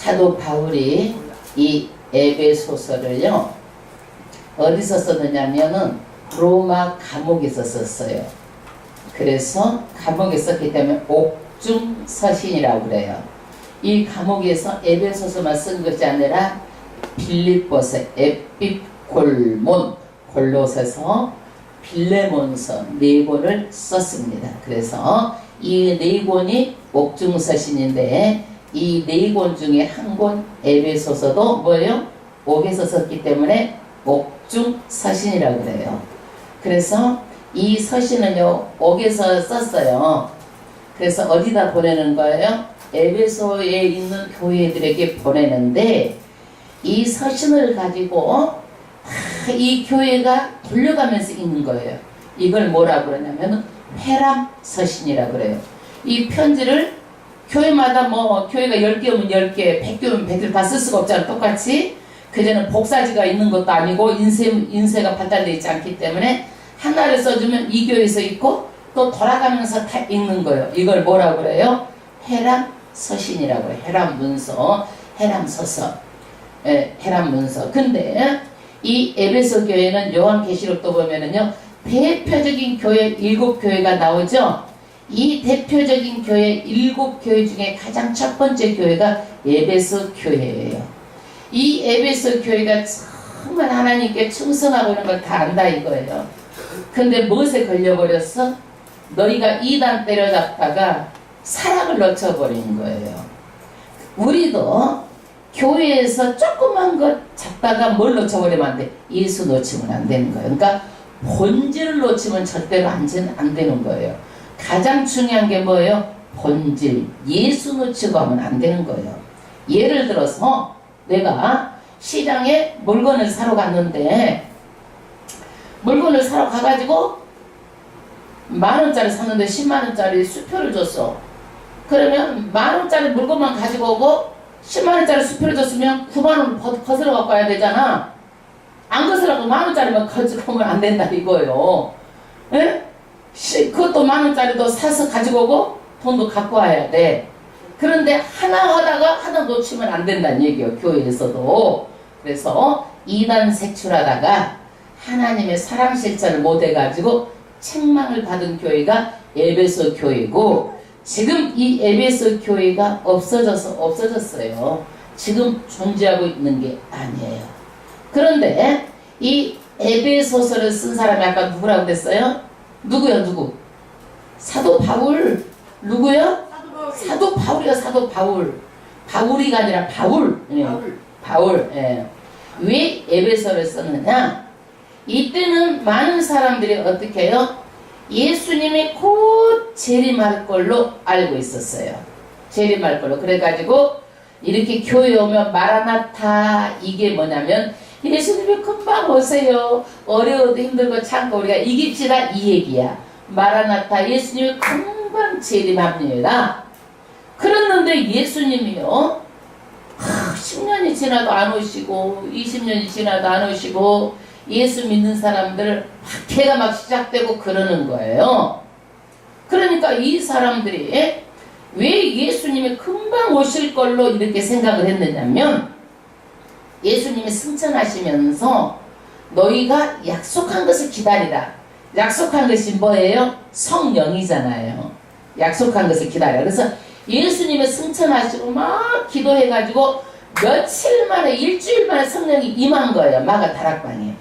사도 바울이 이 에베소서를요 어디서 썼느냐면은 로마 감옥에서 썼어요. 그래서 감옥에 썼기 때문에 옥중서신이라고 그래요. 이 감옥에서 에베소서만 쓴 것이 아니라 빌립보서, 에피골몬, 골로새서, 빌레몬서 네 권을 썼습니다. 그래서 이 네 권이 옥중서신인데 이 네 권 중에 한 권 에베소서도 뭐예요? 옥에서 썼기 때문에 옥중서신이라고 그래요. 그래서 이 서신은요 옥에서 썼어요. 그래서 어디다 보내는 거예요? 에베소에 있는 교회들에게 보내는데 이 서신을 가지고 이 교회가 돌려가면서 읽는 거예요. 이걸 뭐라고 그러냐면 회람 서신이라고 그래요. 이 편지를 교회마다 뭐 교회가 10개면 10개, 100개면 100개를 다 쓸 수가 없잖아. 똑같이. 그전에는 복사지가 있는 것도 아니고 인쇄가 발달되어 있지 않기 때문에 하나를 써주면 이 교회에서 읽고 또 돌아가면서 다 읽는 거예요. 이걸 뭐라고 그래요? 회람 서신이라고 해요. 회람 문서, 회람 서서, 회람 문서. 근데 이 에베소 교회는 요한계시록도 보면은요 대표적인 교회 7교회가 나오죠. 이 대표적인 교회 7교회 중에 가장 첫 번째 교회가 에베소 교회예요. 이 에베소 교회가 정말 하나님께 충성하고 있는 걸 다 안다 이거예요. 근데 무엇에 걸려버렸어? 너희가 이단 때려잡다가 사랑을 놓쳐버린 거예요. 우리도 교회에서 조그만 것 잡다가 뭘 놓쳐버리면 안 돼? 예수 놓치면 안 되는 거예요. 그러니까 본질을 놓치면 절대로 안 되는 거예요. 가장 중요한 게 뭐예요? 본질, 예수 놓치고 하면 안 되는 거예요. 예를 들어서 내가 시장에 물건을 사러 갔는데 물건을 사러 가가지고 10,000원짜리 샀는데 100,000원짜리 수표를 줬어. 그러면 10,000원짜리 물건만 가지고 오고 100,000원짜리 수표를 줬으면 9만원 거슬러 갖고 와야 되잖아. 안 거슬러고 10,000원짜리만 가지고 오면 안 된다 이거예요. 예? 그것도 10,000원짜리도 사서 가지고 오고 돈도 갖고 와야 돼. 그런데 하나 하다가 하나 놓치면 안 된다는 얘기예요. 교회에서도. 그래서 이단 색출하다가 하나님의 사랑 실천을 못해가지고 책망을 받은 교회가 에베소 교회고 지금 이 에베소 교회가 없어졌어요. 지금 존재하고 있는 게 아니에요. 그런데 이 에베소서를 쓴 사람이 아까 누구라고 그랬어요? 누구요? 누구? 사도 바울. 누구요? 사도 바울이요. 사도 바울. 바울이가 아니라 바울. 바울. 예. 왜 에베소를 썼느냐? 이때는 많은 사람들이 어떻게 해요? 예수님이 곧 재림할 걸로 알고 있었어요. 재림할 걸로. 그래가지고 이렇게 교회 오면 마라나타 이게 뭐냐면 예수님이 금방 오세요. 어려워도 힘들고 참고 우리가 이깁시다 이 얘기야. 마라나타 예수님이 금방 재림합니다. 그랬는데 예수님이요 10년이 지나도 안 오시고 20년이 지나도 안 오시고 예수 믿는 사람들 박해가 막 시작되고 그러는 거예요. 그러니까 이 사람들이 왜 예수님이 금방 오실 걸로 이렇게 생각을 했느냐면 예수님이 승천하시면서 너희가 약속한 것을 기다리라. 약속한 것이 뭐예요? 성령이잖아요. 약속한 것을 기다려. 그래서 예수님이 승천하시고 막 기도해가지고 며칠 만에 일주일 만에 성령이 임한 거예요. 마가 다락방에.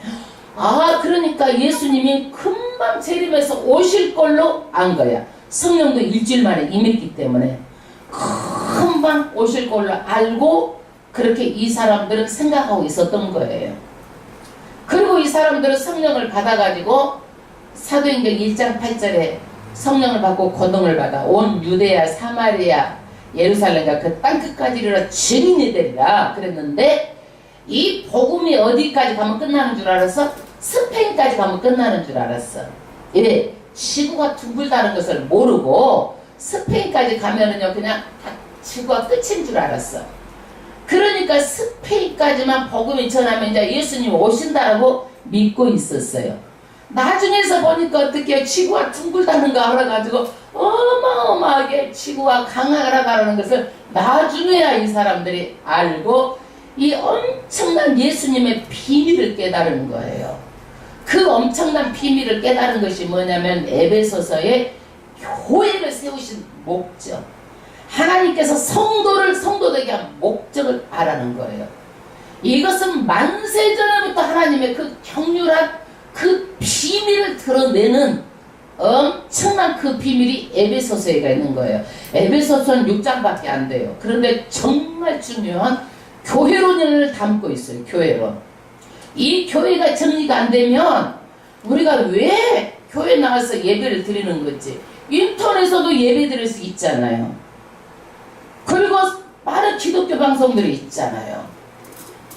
아 그러니까 예수님이 금방 재림해서 오실 걸로 안 거야. 성령도 일주일 만에 임했기 때문에 금방 오실 걸로 알고 그렇게 이 사람들은 생각하고 있었던 거예요. 그리고 이 사람들은 성령을 받아가지고 사도행전 1장 8절에 성령을 받고 고동을 받아 온 유대야 사마리아 예루살렘과 그 땅끝까지 이르러 증인이 되리라 그랬는데 이 복음이 어디까지 가면 끝나는 줄 알았어? 스페인까지 가면 끝나는 줄 알았어. 예, 지구가 둥글다는 것을 모르고 스페인까지 가면은요 그냥 다 지구가 끝인 줄 알았어. 그러니까 스페인까지만 복음이 전하면 이제 예수님 오신다라고 믿고 있었어요. 나중에서 보니까 어떻게 지구가 둥글다는가 알아가지고 어마어마하게 지구가 강하다는 것을 나중에야 이 사람들이 알고 이 엄청난 예수님의 비밀을 깨달은 거예요. 그 엄청난 비밀을 깨달은 것이 뭐냐면 에베소서에 교회를 세우신 목적, 하나님께서 성도되게 한 목적을 알아는 거예요. 이것은 만세전부터 하나님의 그 경륜한 그 비밀을 드러내는 엄청난 그 비밀이 에베소서에가 있는 거예요. 에베소서는 6장밖에 안 돼요. 그런데 정말 중요한 교회론을 담고 있어요. 교회론. 이 교회가 정리가 안 되면 우리가 왜 교회 나가서 예배를 드리는 거지? 인터넷에서도 예배 드릴 수 있잖아요. 그리고 많은 기독교 방송들이 있잖아요.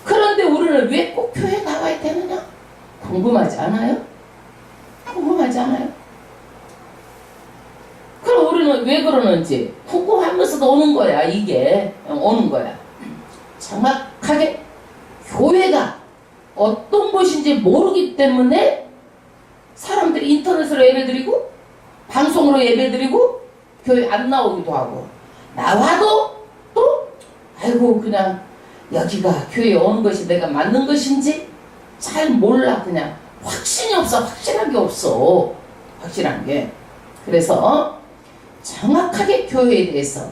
그런데 우리는 왜 꼭 교회 나가야 되느냐? 궁금하지 않아요? 궁금하지 않아요? 그럼 우리는 왜 그러는지 궁금하면서도 오는 거야. 이게 오는 거야. 정확하게 교회가 어떤 곳인지 모르기 때문에 사람들이 인터넷으로 예배드리고 방송으로 예배드리고 교회 안 나오기도 하고, 나와도 또 아이고 그냥 여기가 교회에 오는 것이 내가 맞는 것인지 잘 몰라. 그냥 확신이 없어. 확실한 게 없어. 확실한 게. 그래서 정확하게 교회에 대해서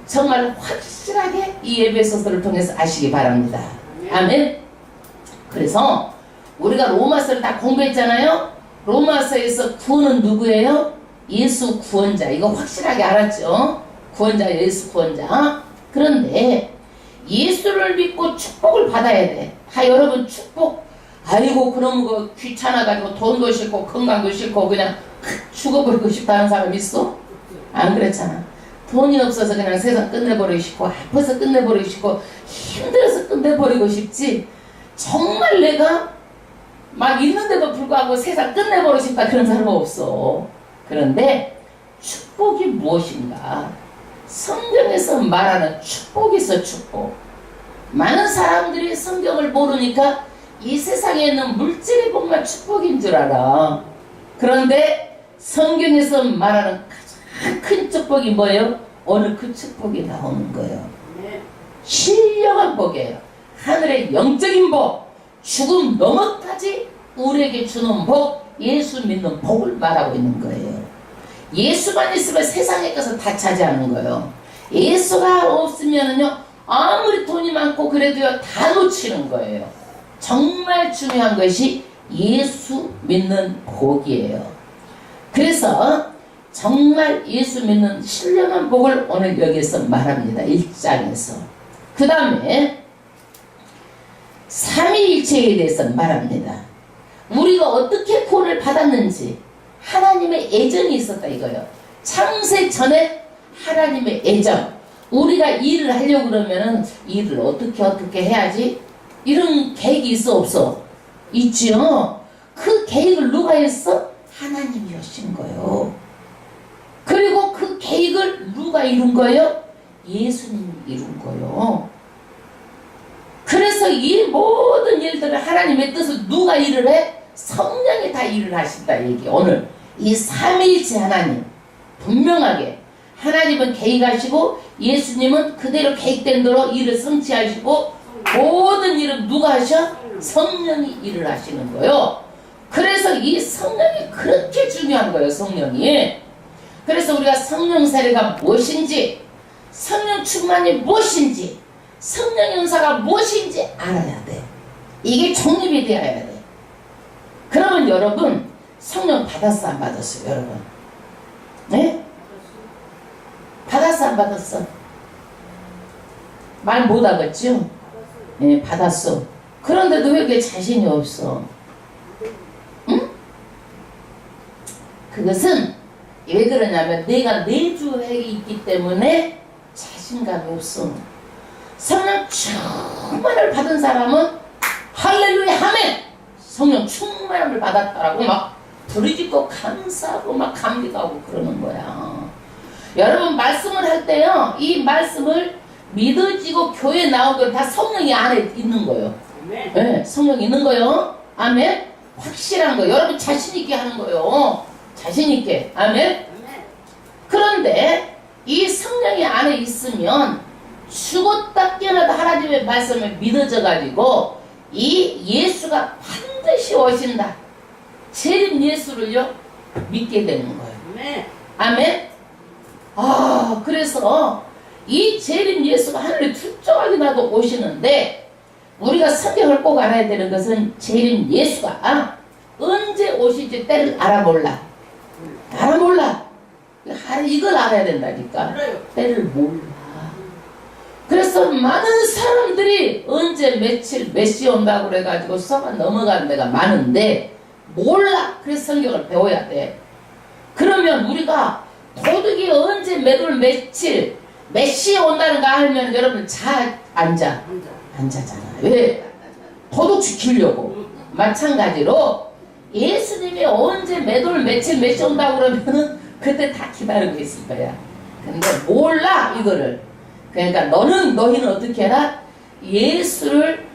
정말 확실하게 이 에베소서를 통해서 아시기 바랍니다. 아멘. 그래서 우리가 로마서를 다 공부했잖아요. 로마서에서 구원은 누구예요? 예수 구원자. 이거 확실하게 알았죠? 구원자, 예수 구원자. 그런데 예수를 믿고 축복을 받아야 돼. 여러분 축복, 아이고 그런 거 귀찮아가지고 돈도 싫고 건강도 싫고 그냥 죽어버리고 싶다는 사람 있어? 안 그렇잖아. 돈이 없어서 그냥 세상 끝내버리고 싶고, 아파서 끝내버리고 싶고, 힘들어서 끝내버리고 싶지, 정말 내가 막 있는데도 불구하고 세상 끝내버리고 싶다 그런 사람은 없어. 그런데 축복이 무엇인가? 성경에서 말하는 축복이 있어. 축복. 많은 사람들이 성경을 모르니까 이 세상에 있는 물질의 복만 축복인 줄 알아. 그런데 성경에서 말하는 가장 큰 축복이 뭐예요? 오늘 그 축복이 나오는 거예요. 신령한 복이에요. 하늘의 영적인 복, 죽음 넘어까지 우리에게 주는 복, 예수 믿는 복을 말하고 있는 거예요. 예수만 있으면 세상에 가서 다 차지하는 거예요. 예수가 없으면은요, 아무리 돈이 많고 그래도요, 다 놓치는 거예요. 정말 중요한 것이 예수 믿는 복이에요. 그래서 정말 예수 믿는 신령한 복을 오늘 여기서 말합니다. 1장에서. 그 다음에 삼위일체에 대해서 말합니다. 우리가 어떻게 구원을 받았는지, 하나님의 애정이 있었다 이거예요. 창세 전에 하나님의 애정. 우리가 일을 하려고 그러면은 일을 어떻게 해야지? 이런 계획이 있어 없어? 있지요. 그 계획을 누가 했어? 하나님이 하신 거예요. 그리고 그 계획을 누가 이룬 거예요? 예수님이 이룬 거예요. 그래서 이 모든 일들을 하나님의 뜻을 누가 일을 해? 성령이 다 일을 하신다 얘기. 오늘 이 삼위일체 하나님 분명하게 하나님은 계획하시고 예수님은 그대로 계획된 대로 일을 성취하시고 모든 일은 누가 하셔? 성령이 일을 하시는 거예요. 그래서 이 성령이 그렇게 중요한 거예요. 성령이. 그래서 우리가 성령 세례가 무엇인지, 성령 충만이 무엇인지, 성령 연사가 무엇인지 알아야 돼. 이게 정립이 되어야 돼. 그러면 여러분 성령 받았어 안 받았어요? 여러분 네? 받았어 안 받았어? 말 못하겠죠? 네, 받았어. 그런데도 왜 이렇게 자신이 없어? 응? 그것은 왜 그러냐면 내가 내주핵이 있기 때문에 자신감이 없어. 성령 충만을 받은 사람은 할렐루야 아멘! 성령 충만함을 받았다라고 막 부르짖고 감사하고 막 감격하고 그러는 거야. 여러분 말씀을 할 때요, 이 말씀을 믿어지고 교회 나오고 다 성령이 안에 있는 거예요. 네, 성령이 있는 거예요. 아멘. 확실한 거. 여러분 자신 있게 하는 거요. 자신 있게. 아멘. 그런데 이 성령이 안에 있으면 죽었다 깨어나다 하나님의 말씀을 믿어져 가지고 이 예수가 반드시 오신다. 재림 예수를요 믿게 되는 거예요. 아멘. 그래서 이 재림 예수가 하늘에 출정하게 나도 오시는데 우리가 성경을 꼭 알아야 되는 것은 재림 예수가 언제 오실지 때를 알아몰라. 이걸 알아야 된다니까. 때를 몰라. 그래서 많은 사람들이 언제 며칠 몇 시 온다고 그래가지고 썩어 넘어가는 데가 많은데 몰라. 그래서 성경을 배워야 돼. 그러면 우리가 도둑이 언제 몇 월 며칠 몇 시에 온다는가 하면 여러분 안 자잖아. 왜? 도둑 지키려고. 마찬가지로 예수님이 언제 몇 월 며칠 몇 시 온다고 그러면은 그때 다 기다리고 있을 거야. 근데 몰라 이거를. 그러니까 너희는 어떻게 해라? 예수를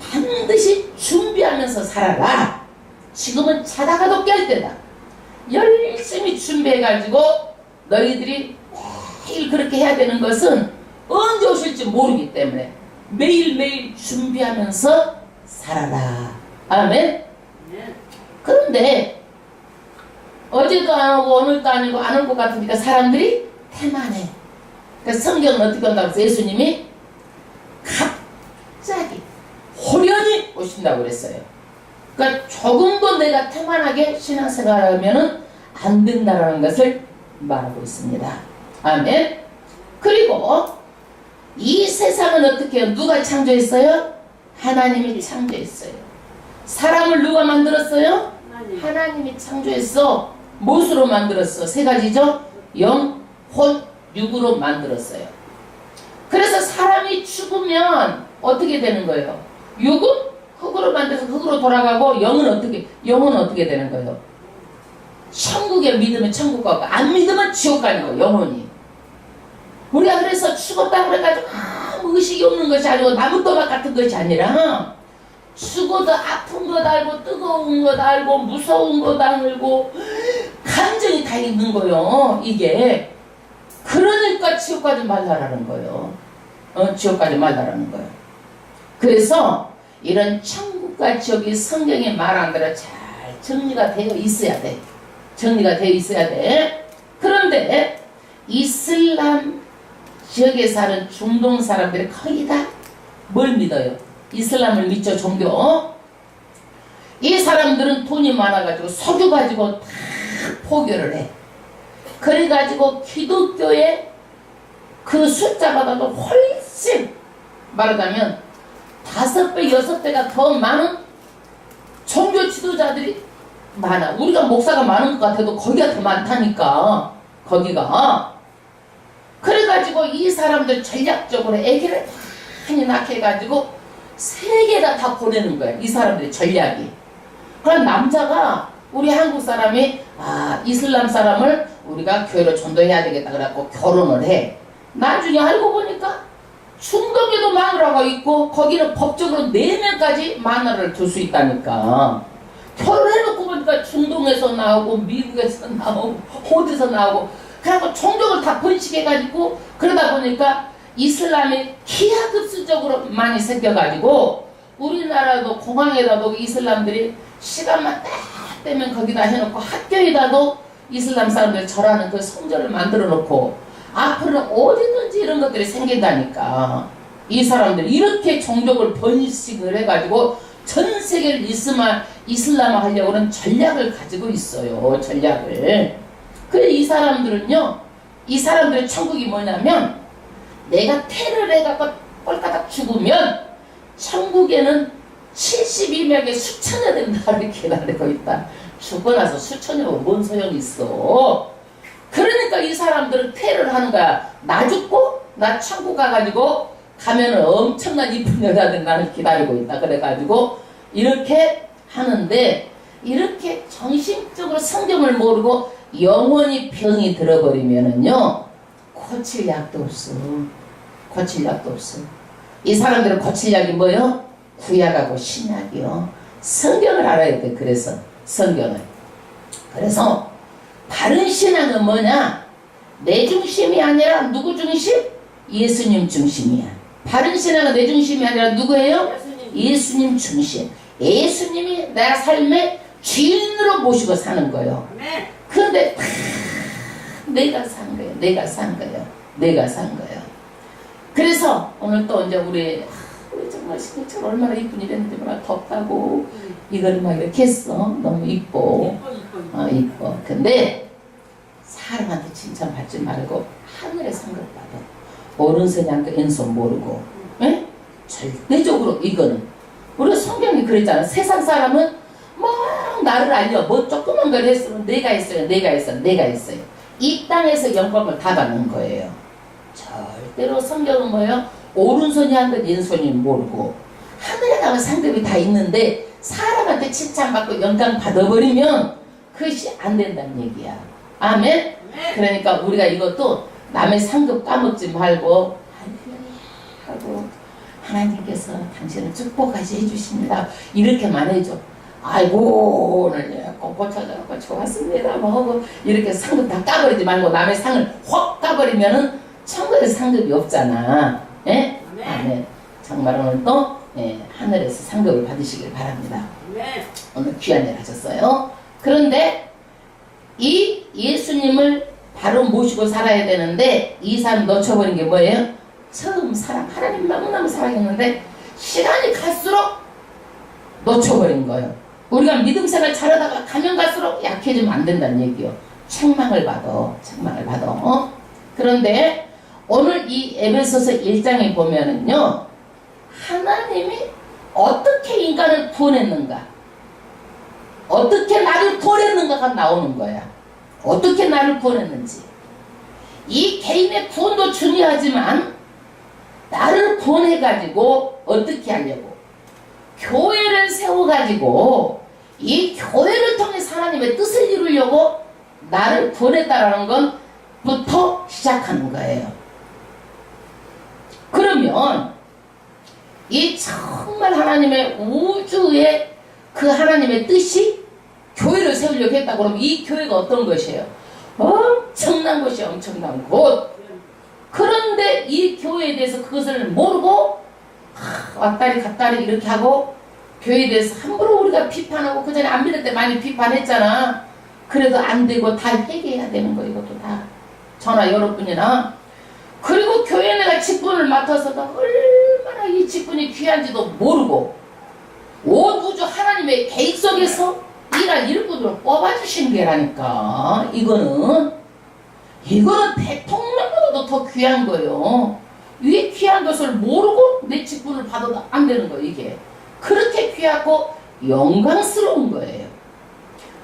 반드시 준비하면서 살아라. 지금은 자다가도 깰 때다. 열심히 준비해가지고 너희들이 매일 그렇게 해야 되는 것은 언제 오실지 모르기 때문에 매일매일 준비하면서 살아라. 아멘. 그런데 어제도 안 오고 오늘도 아니고 안 올 것 같으니까 사람들이 태만해. 그러니까 성경은 어떻게 한다고 해서 예수님이 갑자기 호련히 오신다고 그랬어요. 그러니까 조금도 내가 태만하게 신앙생활하면은 안 된다라는 것을 말하고 있습니다. 아멘. 그리고 이 세상은 어떻게 해요? 누가 창조했어요? 하나님이 창조했어요. 사람을 누가 만들었어요? 하나님이 창조했어. 무엇으로 만들었어? 세 가지죠? 영, 혼, 육으로 만들었어요. 그래서 사람이 죽으면 어떻게 되는 거예요? 육은 흙으로 만들어서 흙으로 돌아가고 영은 어떻게 되는 거예요? 천국에 믿으면 천국 가고 안 믿으면 지옥 가는 거예요. 영혼이. 우리가 그래서 죽었다고 그래가지고 아무 의식이 없는 것이 아니고 나무토막 같은 것이 아니라 죽어도 아픈 것 알고 뜨거운 것 알고 무서운 것 알고 감정이 다 있는 거예요. 이게. 그러니까 지옥 가지 말라라는 거예요. 지옥 가지 말라라는 거예요. 그래서 이런 천국과 지옥이 성경에 말한 대로 잘 정리가 되어 있어야 돼. 정리가 되어 있어야 돼. 그런데 이슬람 지역에 사는 중동 사람들이 거의 다 뭘 믿어요? 이슬람을 믿죠. 종교. 이 사람들은 돈이 많아가지고 석유 가지고 다 포교를 해. 그래가지고 기독교의 그 숫자보다도 훨씬 말하자면 5배, 6배가 더 많은 종교 지도자들이 많아. 우리가 목사가 많은 것 같아도 거기가 더 많다니까. 거기가. 그래가지고 이 사람들 전략적으로 애기를 많이 낳게 해가지고 세계가 다 보내는 거야. 이 사람들의 전략이. 그럼 남자가 우리 한국 사람이 이슬람 사람을 우리가 교회로 전도해야 되겠다 그래갖고 결혼을 해. 나중에 알고 보니까 중동에도 마누라가 있고 거기는 법적으로 4명까지 마누라를 둘 수 있다니까. 결혼해놓고 보니까 중동에서 나오고 미국에서 나오고 어디서 나오고 그래갖고 종족을 다 번식해가지고 그러다 보니까 이슬람이 기하급수적으로 많이 생겨가지고 우리나라도 공항에다도 이슬람들이 시간만 딱 되면 거기다 해놓고 학교에다도 이슬람 사람들 절하는 그 성전을 만들어 놓고 앞으로는 어디든지 이런 것들이 생긴다니까. 이 사람들 이렇게 종족을 번식을 해가지고 전 세계를 이슬람화 하려고 하는 전략을 가지고 있어요. 전략을. 그래 이 사람들은요, 이 사람들의 천국이 뭐냐면 내가 테러를 해갖고 꼴까닥 죽으면 천국에는 72명의 수천여들이 나를 기다리고 있다. 죽고 나서 수천여면 뭔 소용이 있어. 그러니까 이 사람들은 테러를 하는 거야. 나 죽고 나 천국 가가지고 가면은 엄청난 이쁜 여자들이 나를 기다리고 있다. 그래가지고 이렇게 하는데 이렇게 정신적으로 성경을 모르고 영원히 병이 들어버리면은요 고칠 약도 없어. 고칠 약도 없어. 이 사람들은 고칠 약이 뭐요? 구약하고 신약이요. 성경을 알아야 돼. 그래서 성경을. 그래서 바른 신앙은 뭐냐? 내 중심이 아니라 누구 중심? 예수님 중심이야. 바른 신앙은 내 중심이 아니라 누구예요? 예수님 중심. 예수님이 내 삶의 주인으로 모시고 사는 거예요. 그런데 다 내가 산 거예요. 내가 산 거예요. 내가 산 거예요. 그래서 오늘 또 이제 우리 정말 신경처럼 얼마나 이쁜 일했는데 막 덥다고 이거를 막 이렇게 했어. 너무 이뻐. 이뻐. 근데 사람한테 칭찬받지 말고 하늘의 상급 받아. 오른손이 한 거 왼손 모르고. 에? 절대적으로 이거는 우리 성경이 그랬잖아. 세상 사람은 막 나를 알려. 뭐 조그만 걸 했으면 내가 했어요. 내가 했어요. 내가 했어요. 이 땅에서 영광을 다 받는 거예요. 절대로 성경은 뭐예요? 오른손이 한 것 왼손이 모르고. 하늘에 가면 상급이 다 있는데 사람한테 칭찬받고 영광 받아버리면 그것이 안 된다는 얘기야. 아멘? 그러니까 우리가 이것도 남의 상급 까먹지 말고 하고 하나님께서 당신을 축복하시 해주십니다. 이렇게만 해줘. 아이고 오늘 꼭 고쳐져서 좋았습니다. 뭐 하고 이렇게 상급 다 까버리지 말고 남의 상을 확 까버리면은 천국에 상급이 없잖아. 예? 아멘. 정말 오늘 또 하늘에서 상급을 받으시길 바랍니다. 오늘 귀한 일 하셨어요. 그런데 이 예수님을 바로 모시고 살아야 되는데 이 사람 놓쳐버린 게 뭐예요? 처음 사랑, 하나님 너무너무 사랑했는데 시간이 갈수록 놓쳐버린 거예요. 우리가 믿음 생활 잘하다가 가면 갈수록 약해지면 안 된다는 얘기요. 책망을 받아. 책망을 받아. 그런데 오늘 이 에베소서 1장에 보면은요, 하나님이 어떻게 인간을 구원했는가, 어떻게 나를 구원했는가가 나오는 거야. 어떻게 나를 구원했는지. 이 개인의 구원도 중요하지만 나를 구원해가지고 어떻게 하려고? 교회를 세워가지고 이 교회를 통해 하나님의 뜻을 이루려고 나를 구원했다라는 것부터 시작하는 거예요. 그러면 이 정말 하나님의 우주의 그 하나님의 뜻이 교회를 세우려고 했다 그러면 이 교회가 어떤 것이에요? 엄청난 것이 엄청난 곳. 그런데 이 교회에 대해서 그것을 모르고 왔다리 갔다리 이렇게 하고 교회에 대해서 함부로 우리가 비판하고 그 전에 안 믿을 때 많이 비판했잖아. 그래도 안 되고 다 회개해야 되는 거. 이것도 다 전화 여러분이나. 그리고 교회 내가 직분을 맡아서도 얼마나 이 직분이 귀한지도 모르고 온 우주 하나님의 계획 속에서 일할 일꾼으로 뽑아주신 게라니까. 이거는 대통령보다도 더 귀한 거예요. 이 귀한 것을 모르고 내 직분을 받아도 안 되는 거예요. 이게 그렇게 귀하고 영광스러운 거예요.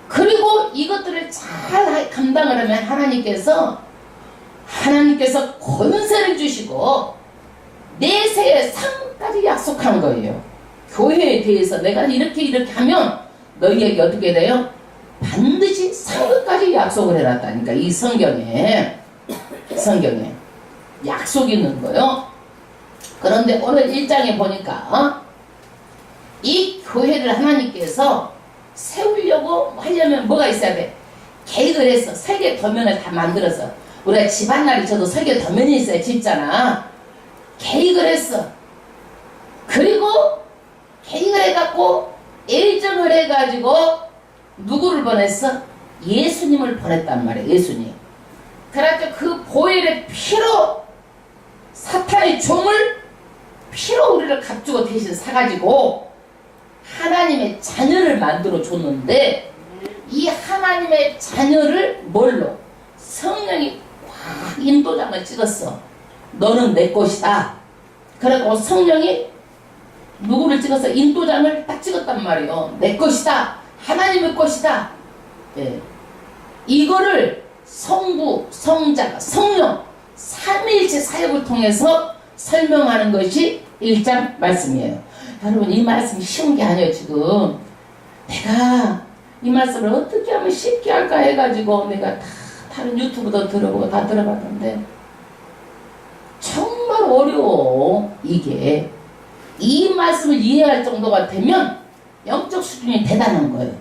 그리고 이것들을 잘 감당을 하면 하나님께서 권세를 주시고 내세의 상까지 약속한 거예요. 교회에 대해서 내가 이렇게 하면 너희에게 어떻게 돼요? 반드시 상급까지 약속을 해놨다니까. 이 성경에 약속이 있는 거예요. 그런데 오늘 1장에 보니까 이 교회를 하나님께서 세우려고 하려면 뭐가 있어야 돼? 계획을 했어. 설계 도면을 다 만들어서. 우리가 집안날이 저도 설계 도면이 있어야 집잖아. 계획을 했어. 그리고 계획을 해갖고 예정을 해가지고 누구를 보냈어? 예수님을 보냈단 말이야. 예수님. 그래서 그 보혈의 피로 사탄의 종을 피로 우리를 값주고 대신 사가지고 하나님의 자녀를 만들어 줬는데 이 하나님의 자녀를 뭘로? 성령이 확 인도장을 찍었어. 너는 내 것이다. 그래서 성령이 누구를 찍어서 인도장을 딱 찍었단 말이에요. 내 것이다. 하나님의 것이다. 예. 이거를 성부, 성자, 성령 삼위일체 사역을 통해서 설명하는 것이 1장 말씀이에요. 여러분 이 말씀이 쉬운 게 아니에요. 지금 내가 이 말씀을 어떻게 하면 쉽게 할까 해가지고 내가 다 다른 유튜브도 들어보고 다 들어봤는데 정말 어려워. 이게 이 말씀을 이해할 정도가 되면 영적 수준이 대단한 거예요.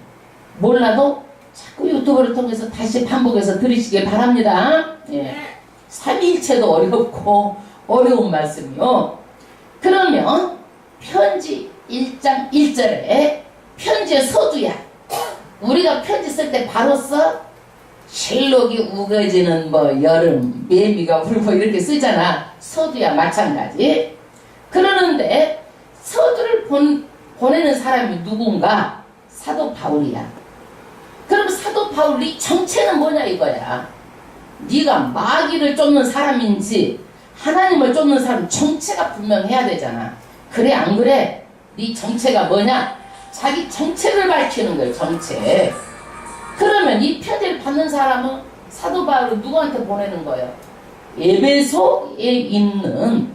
몰라도 자꾸 유튜브를 통해서 다시 반복해서 들으시길 바랍니다. 예. 삼위일체도 어렵고 어려운 말씀이요. 그러면 편지 1장 1절에 편지의 서두야. 우리가 편지 쓸 때 바로 써. 실록이 우거지는 뭐 여름, 매미가 울고 이렇게 쓰잖아. 서두야 마찬가지. 그러는데 서두를 보내는 사람이 누군가? 사도 바울이야. 그럼 사도 바울이 정체는 뭐냐 이거야. 네가 마귀를 쫓는 사람인지 하나님을 쫓는 사람 정체가 분명해야 되잖아. 그래 안 그래? 네 정체가 뭐냐? 자기 정체를 밝히는 거예요. 정체. 그러면 이 편지를 받는 사람은 사도 바울은 누구한테 보내는 거예요? 에베소에 있는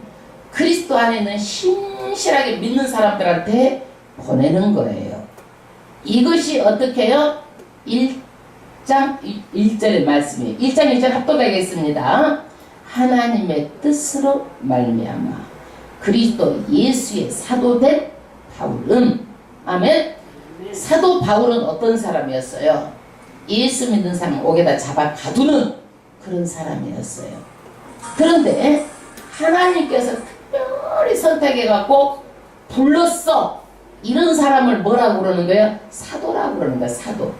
그리스도 안에 있는 신실하게 믿는 사람들한테 보내는 거예요. 이것이 어떻게 해요? 1장 1절의 말씀이에요. 1장 1절 합독하겠습니다. 하나님의 뜻으로 말미암아 그리스도 예수의 사도된 바울은, 아멘. 사도 바울은 어떤 사람이었어요? 예수 믿는 사람 옥에다 잡아 가두는 그런 사람이었어요. 그런데 하나님께서 특별히 선택해갖고 불렀어. 이런 사람을 뭐라고 그러는 거예요? 사도라고 그러는 거예요. 사도.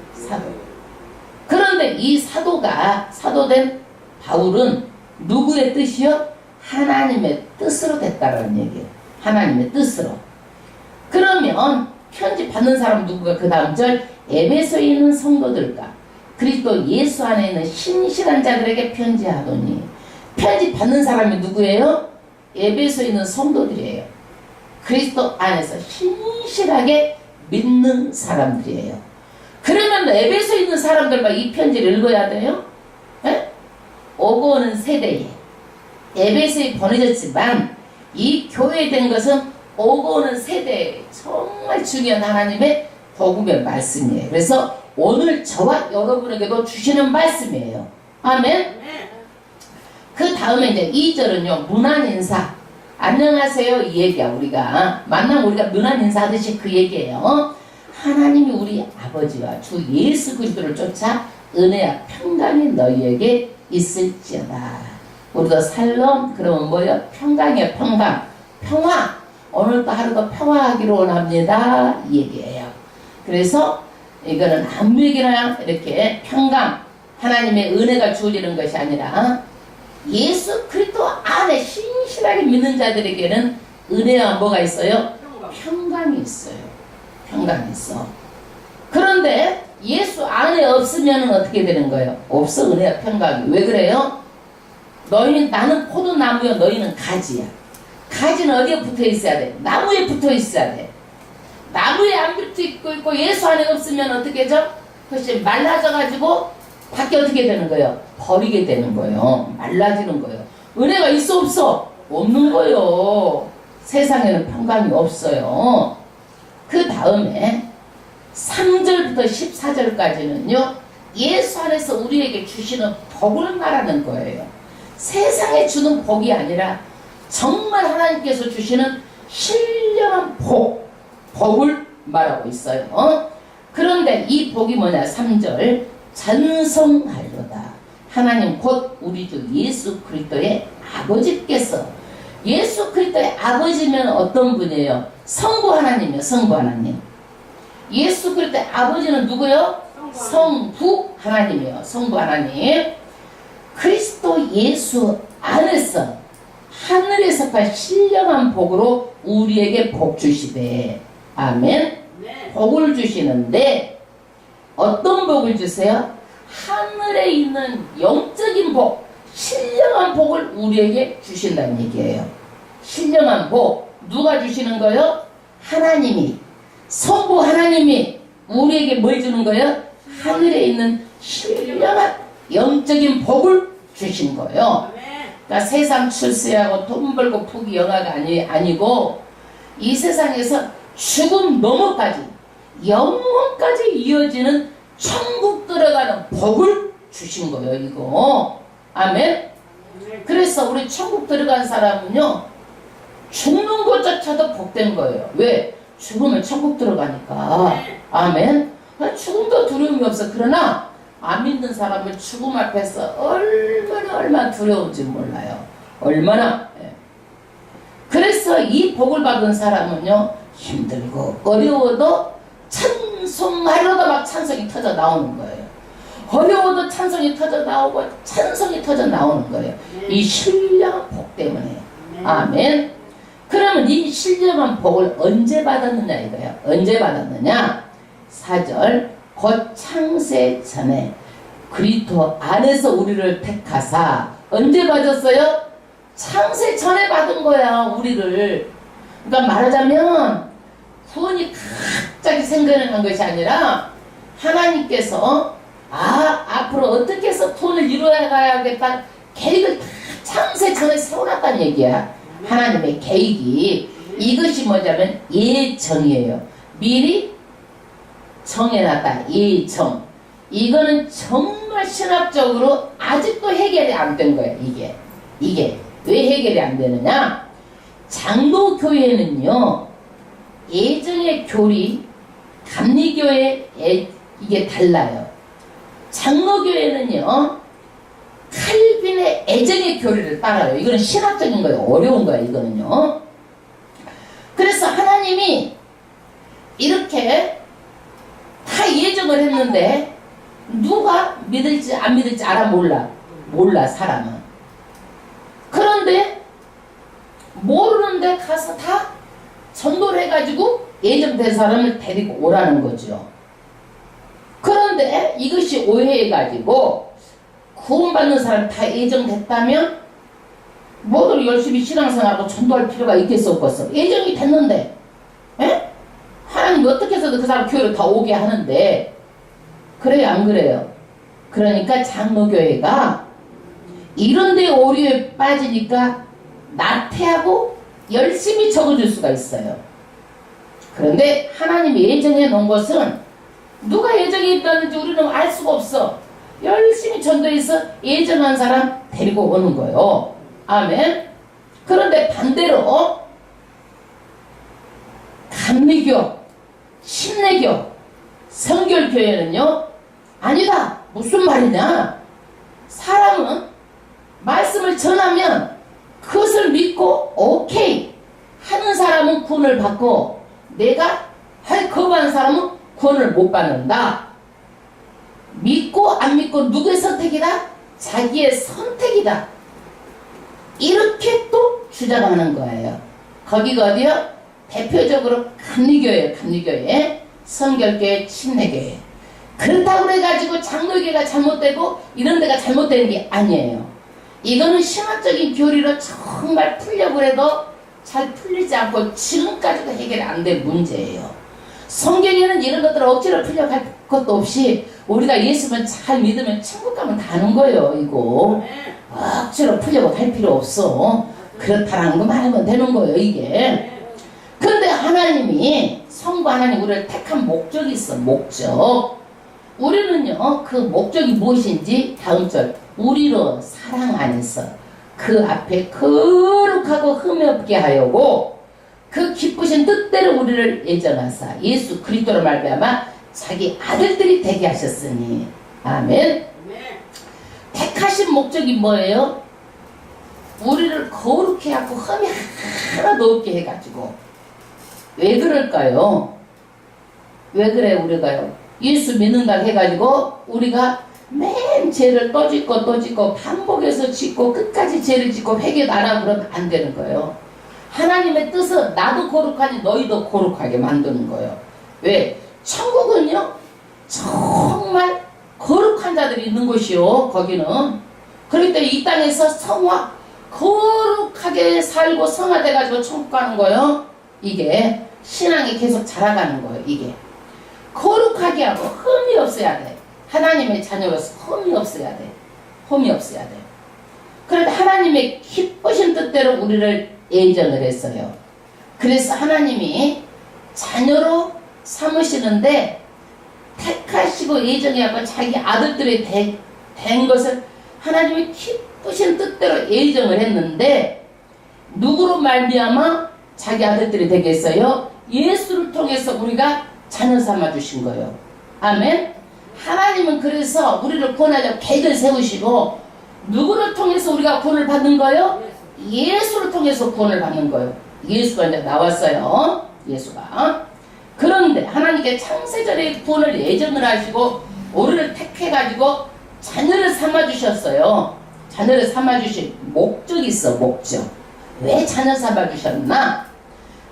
그런데 이 사도가, 사도된 바울은 누구의 뜻이요? 하나님의 뜻으로 됐다라는 얘기예요. 하나님의 뜻으로. 그러면 편지 받는 사람 누구가? 그 다음 절, 에베소에 있는 성도들과 그리스도 예수 안에 있는 신실한 자들에게 편지하더니. 편지 받는 사람이 누구예요? 에베소에 있는 성도들이에요. 그리스도 안에서 신실하게 믿는 사람들이에요. 그러면 에베소에 있는 사람들만 이 편지를 읽어야 돼요? 에? 오고 오는 세대에 에베소에 보내졌지만 이 교회된 것은 오고 오는 세대에 정말 중요한 하나님의 복음의 말씀이에요. 그래서 오늘 저와 여러분에게도 주시는 말씀이에요. 아멘. 그 다음에 이제 2절은요, 문안 인사. 안녕하세요 이 얘기야. 우리가 만나면 우리가 문안 인사하듯이 그 얘기예요. 하나님이 우리 아버지와 주 예수 그리스도를 쫓아 은혜와 평강이 너희에게 있을지어다. 우리도 살롬 그러면 뭐예요? 평강이에요. 평강. 평화. 오늘도 하루도 평화하기를 원합니다. 이 얘기예요. 그래서 이거는 아무에게나 이렇게 평강, 하나님의 은혜가 주어지는 것이 아니라 예수 그리스도 안에 신실하게 믿는 자들에게는 은혜와 뭐가 있어요? 평강이 있어요. 평강이 있어. 그런데 예수 안에 없으면 어떻게 되는 거예요? 없어. 은혜와 평강이. 왜 그래요? 나는 포도나무여 너희는 가지야. 가지는 어디에 붙어 있어야 돼? 나무에 붙어 있어야 돼. 나무에 안 붙어 있고 예수 안에 없으면 어떻게 되죠? 그것이 말라져가지고 밖에 어떻게 되는 거예요? 버리게 되는 거예요. 말라지는 거예요. 은혜가 있어 없어? 없는 거예요. 세상에는 평강이 없어요. 그 다음에 3절부터 14절까지는요. 예수 안에서 우리에게 주시는 복을 말하는 거예요. 세상에 주는 복이 아니라 정말 하나님께서 주시는 신령한 복을 말하고 있어요. 그런데 이 복이 뭐냐? 3절 찬송하려다. 하나님 곧 우리 주 예수 그리스도의 아버지께서. 예수 그리스도의 아버지면 어떤 분이에요? 성부 하나님이요. 성부 하나님. 예수 그리스도의 아버지는 누구요? 성부 하나님이요. 성부 하나님. 그리스도 예수 안에서 하늘에서까지 신령한 복으로 우리에게 복 주시되. 아멘. 네. 복을 주시는데 어떤 복을 주세요? 하늘에 있는 영적인 복, 신령한 복을 우리에게 주신다는 얘기예요. 신령한 복. 누가 주시는 거예요? 하나님이. 성부 하나님이 우리에게 뭘 주는 거예요? 하늘에 있는 신령한 영적인 복을 주신 거예요. 그러니까 세상 출세하고 돈 벌고 푸기 영화가 아니고 이 세상에서 죽음 넘어까지 영원까지 이어지는 천국 들어가는 복을 주신 거예요. 이거. 아멘. 그래서 우리 천국 들어간 사람은요 죽는 것조차도 복된 거예요. 왜? 죽으면 천국 들어가니까. 아멘. 죽음도 두려움이 없어. 그러나 안 믿는 사람은 죽음 앞에서 얼마나 두려운지 몰라요. 얼마나. 그래서 이 복을 받은 사람은요, 힘들고 어려워도 찬송하려다 막 찬송이 터져 나오는 거예요. 어려워도 찬송이 터져 나오고 찬송이 터져 나오는 거예요. 이 신령한 복 때문에. 아멘. 그러면 이 신령한 복을 언제 받았느냐 이거예요. 언제 받았느냐? 4절 곧 창세 전에 그리스도 안에서 우리를 택하사. 언제 받았어요? 창세 전에 받은 거야, 우리를. 그러니까 말하자면 구원이 갑자기 생겨난 것이 아니라 하나님께서 앞으로 어떻게 해서 구원을 이루어 가야겠다 계획을 다 창세 전에 세워놨다는 얘기야. 하나님의 계획이. 이것이 뭐냐면 예정이에요. 미리 정해놨다. 예정. 이거는 정말 신학적으로 아직도 해결이 안 된 거야. 이게 왜 해결이 안 되느냐? 장로교회는요, 예정의 교리, 감리교회 이게 달라요. 장로교회는요, 칼빈의 애정의 교리를 따라요. 이거는 신학적인 거예요. 어려운 거예요. 이거는요. 그래서 하나님이 이렇게 다 예정을 했는데 누가 믿을지 안 믿을지 알아? 몰라 사람은. 그런데 모르는데 가서 다 전도를 해가지고 예정된 사람을 데리고 오라는 거죠. 그런데 이것이 오해해가지고 구원받는 사람 다 예정됐다면 뭐를 열심히 신앙생활하고 전도할 필요가 있겠어 없겠어? 예정이 됐는데 하나님이 어떻게 해서든 그 사람 교회로 다 오게 하는데, 그래요 안 그래요? 그러니까 장로교회가 이런데 오류에 빠지니까 나태하고 열심히 적어줄 수가 있어요. 그런데 하나님이 예정해 놓은 것은 누가 예정해 있다는지 우리는 알 수가 없어. 열심히 전도해서 예정한 사람 데리고 오는 거예요. 아멘. 그런데 반대로 감리교, 신내교, 성결교회는요, 아니다. 무슨 말이냐? 사람은 말씀을 전하면 그것을 믿고 오케이 하는 사람은 구원을 받고, 내가 거부하는 사람은 구원을 못 받는다. 믿고 안 믿고 누구의 선택이다? 자기의 선택이다. 이렇게 또 주장하는 거예요. 거기가 어디요? 대표적으로 감리교회, 성결교회, 침례교회. 그렇다고 해가지고 장로교회가 잘못되고 이런 데가 잘못되는 게 아니에요. 이거는 신학적인 교리로 정말 풀려고 해도 잘 풀리지 않고 지금까지도 해결이 안 된 문제예요. 성경에는 이런 것들을 억지로 풀려갈 것도 없이 우리가 예수만 잘 믿으면 천국 가면 다는 거예요. 이거 억지로 풀려고 할 필요 없어. 그렇다라는 거 말하면 되는 거예요. 이게. 그런데 하나님이, 성부 하나님 우리를 택한 목적이 있어. 목적. 우리는요, 그 목적이 무엇인지 다음 절, 우리로 사랑 안에서 그 앞에 거룩하고 흠이 없게 하려고 그 기쁘신 뜻대로 우리를 예정하사 예수 그리스도로 말미암아 자기 아들들이 되게 하셨으니. 아멘. 택하신 목적이 뭐예요? 우리를 거룩해 하고 흠이 하나도 없게 해가지고. 왜 그럴까요? 왜 그래 우리가요? 예수 믿는다 해가지고 우리가 맨 죄를 또 짓고 반복해서 짓고 끝까지 죄를 짓고 회개도 안 하고 그러면 안 되는 거예요. 하나님의 뜻은 나도 거룩하니 너희도 거룩하게 만드는 거예요. 왜? 천국은요 정말 거룩한 자들이 있는 곳이요. 거기는. 그렇기 때문에 이 땅에서 성화 거룩하게 살고 성화돼가지고 천국 가는 거예요. 이게 신앙이 계속 자라가는 거예요. 이게 거룩하게 하고 흠이 없어야 돼. 하나님의 자녀로서 흠이 없어야 돼. 흠이 없어야 돼. 그런데 하나님의 기쁘신 뜻대로 우리를 예정을 했어요. 그래서 하나님이 자녀로 삼으시는데 택하시고 예정해갖고 자기 아들들이 된 것을 하나님이 기쁘신 뜻대로 예정을 했는데 누구로 말미암아? 자기 아들들이 되겠어요? 예수를 통해서 우리가 자녀 삼아 주신 거예요. 아멘. 하나님은 그래서 우리를 구원하려고 계획을 세우시고 누구를 통해서 우리가 구원을 받는 거예요? 예수를 통해서 구원을 받는 거예요. 예수가 이제 나왔어요. 예수가. 그런데 하나님께 창세전에 구원을 예정을 하시고 우리를 택해가지고 자녀를 삼아주셨어요. 자녀를 삼아주신 목적이 있어. 목적. 왜 자녀 삼아주셨나?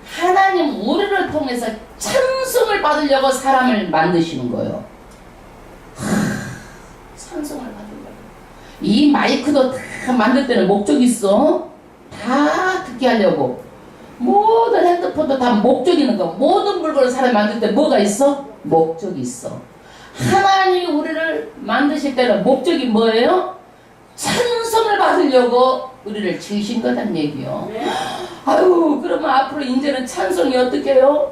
하나님 우리를 통해서 찬송을 받으려고 사람을 만드시는 거예요. 찬송을 받으려고. 이 마이크도 다 만들 때는 목적이 있어. 다 듣게 하려고. 모든 핸드폰도 다 목적이 있는 거. 모든 물건을 사람 만들 때 뭐가 있어? 목적이 있어. 하나님이 우리를 만드실 때는 목적이 뭐예요? 찬송을 받으려고 우리를 지으신 거란 얘기요. 아유, 그러면 앞으로 이제는 찬송이 어떻게 해요?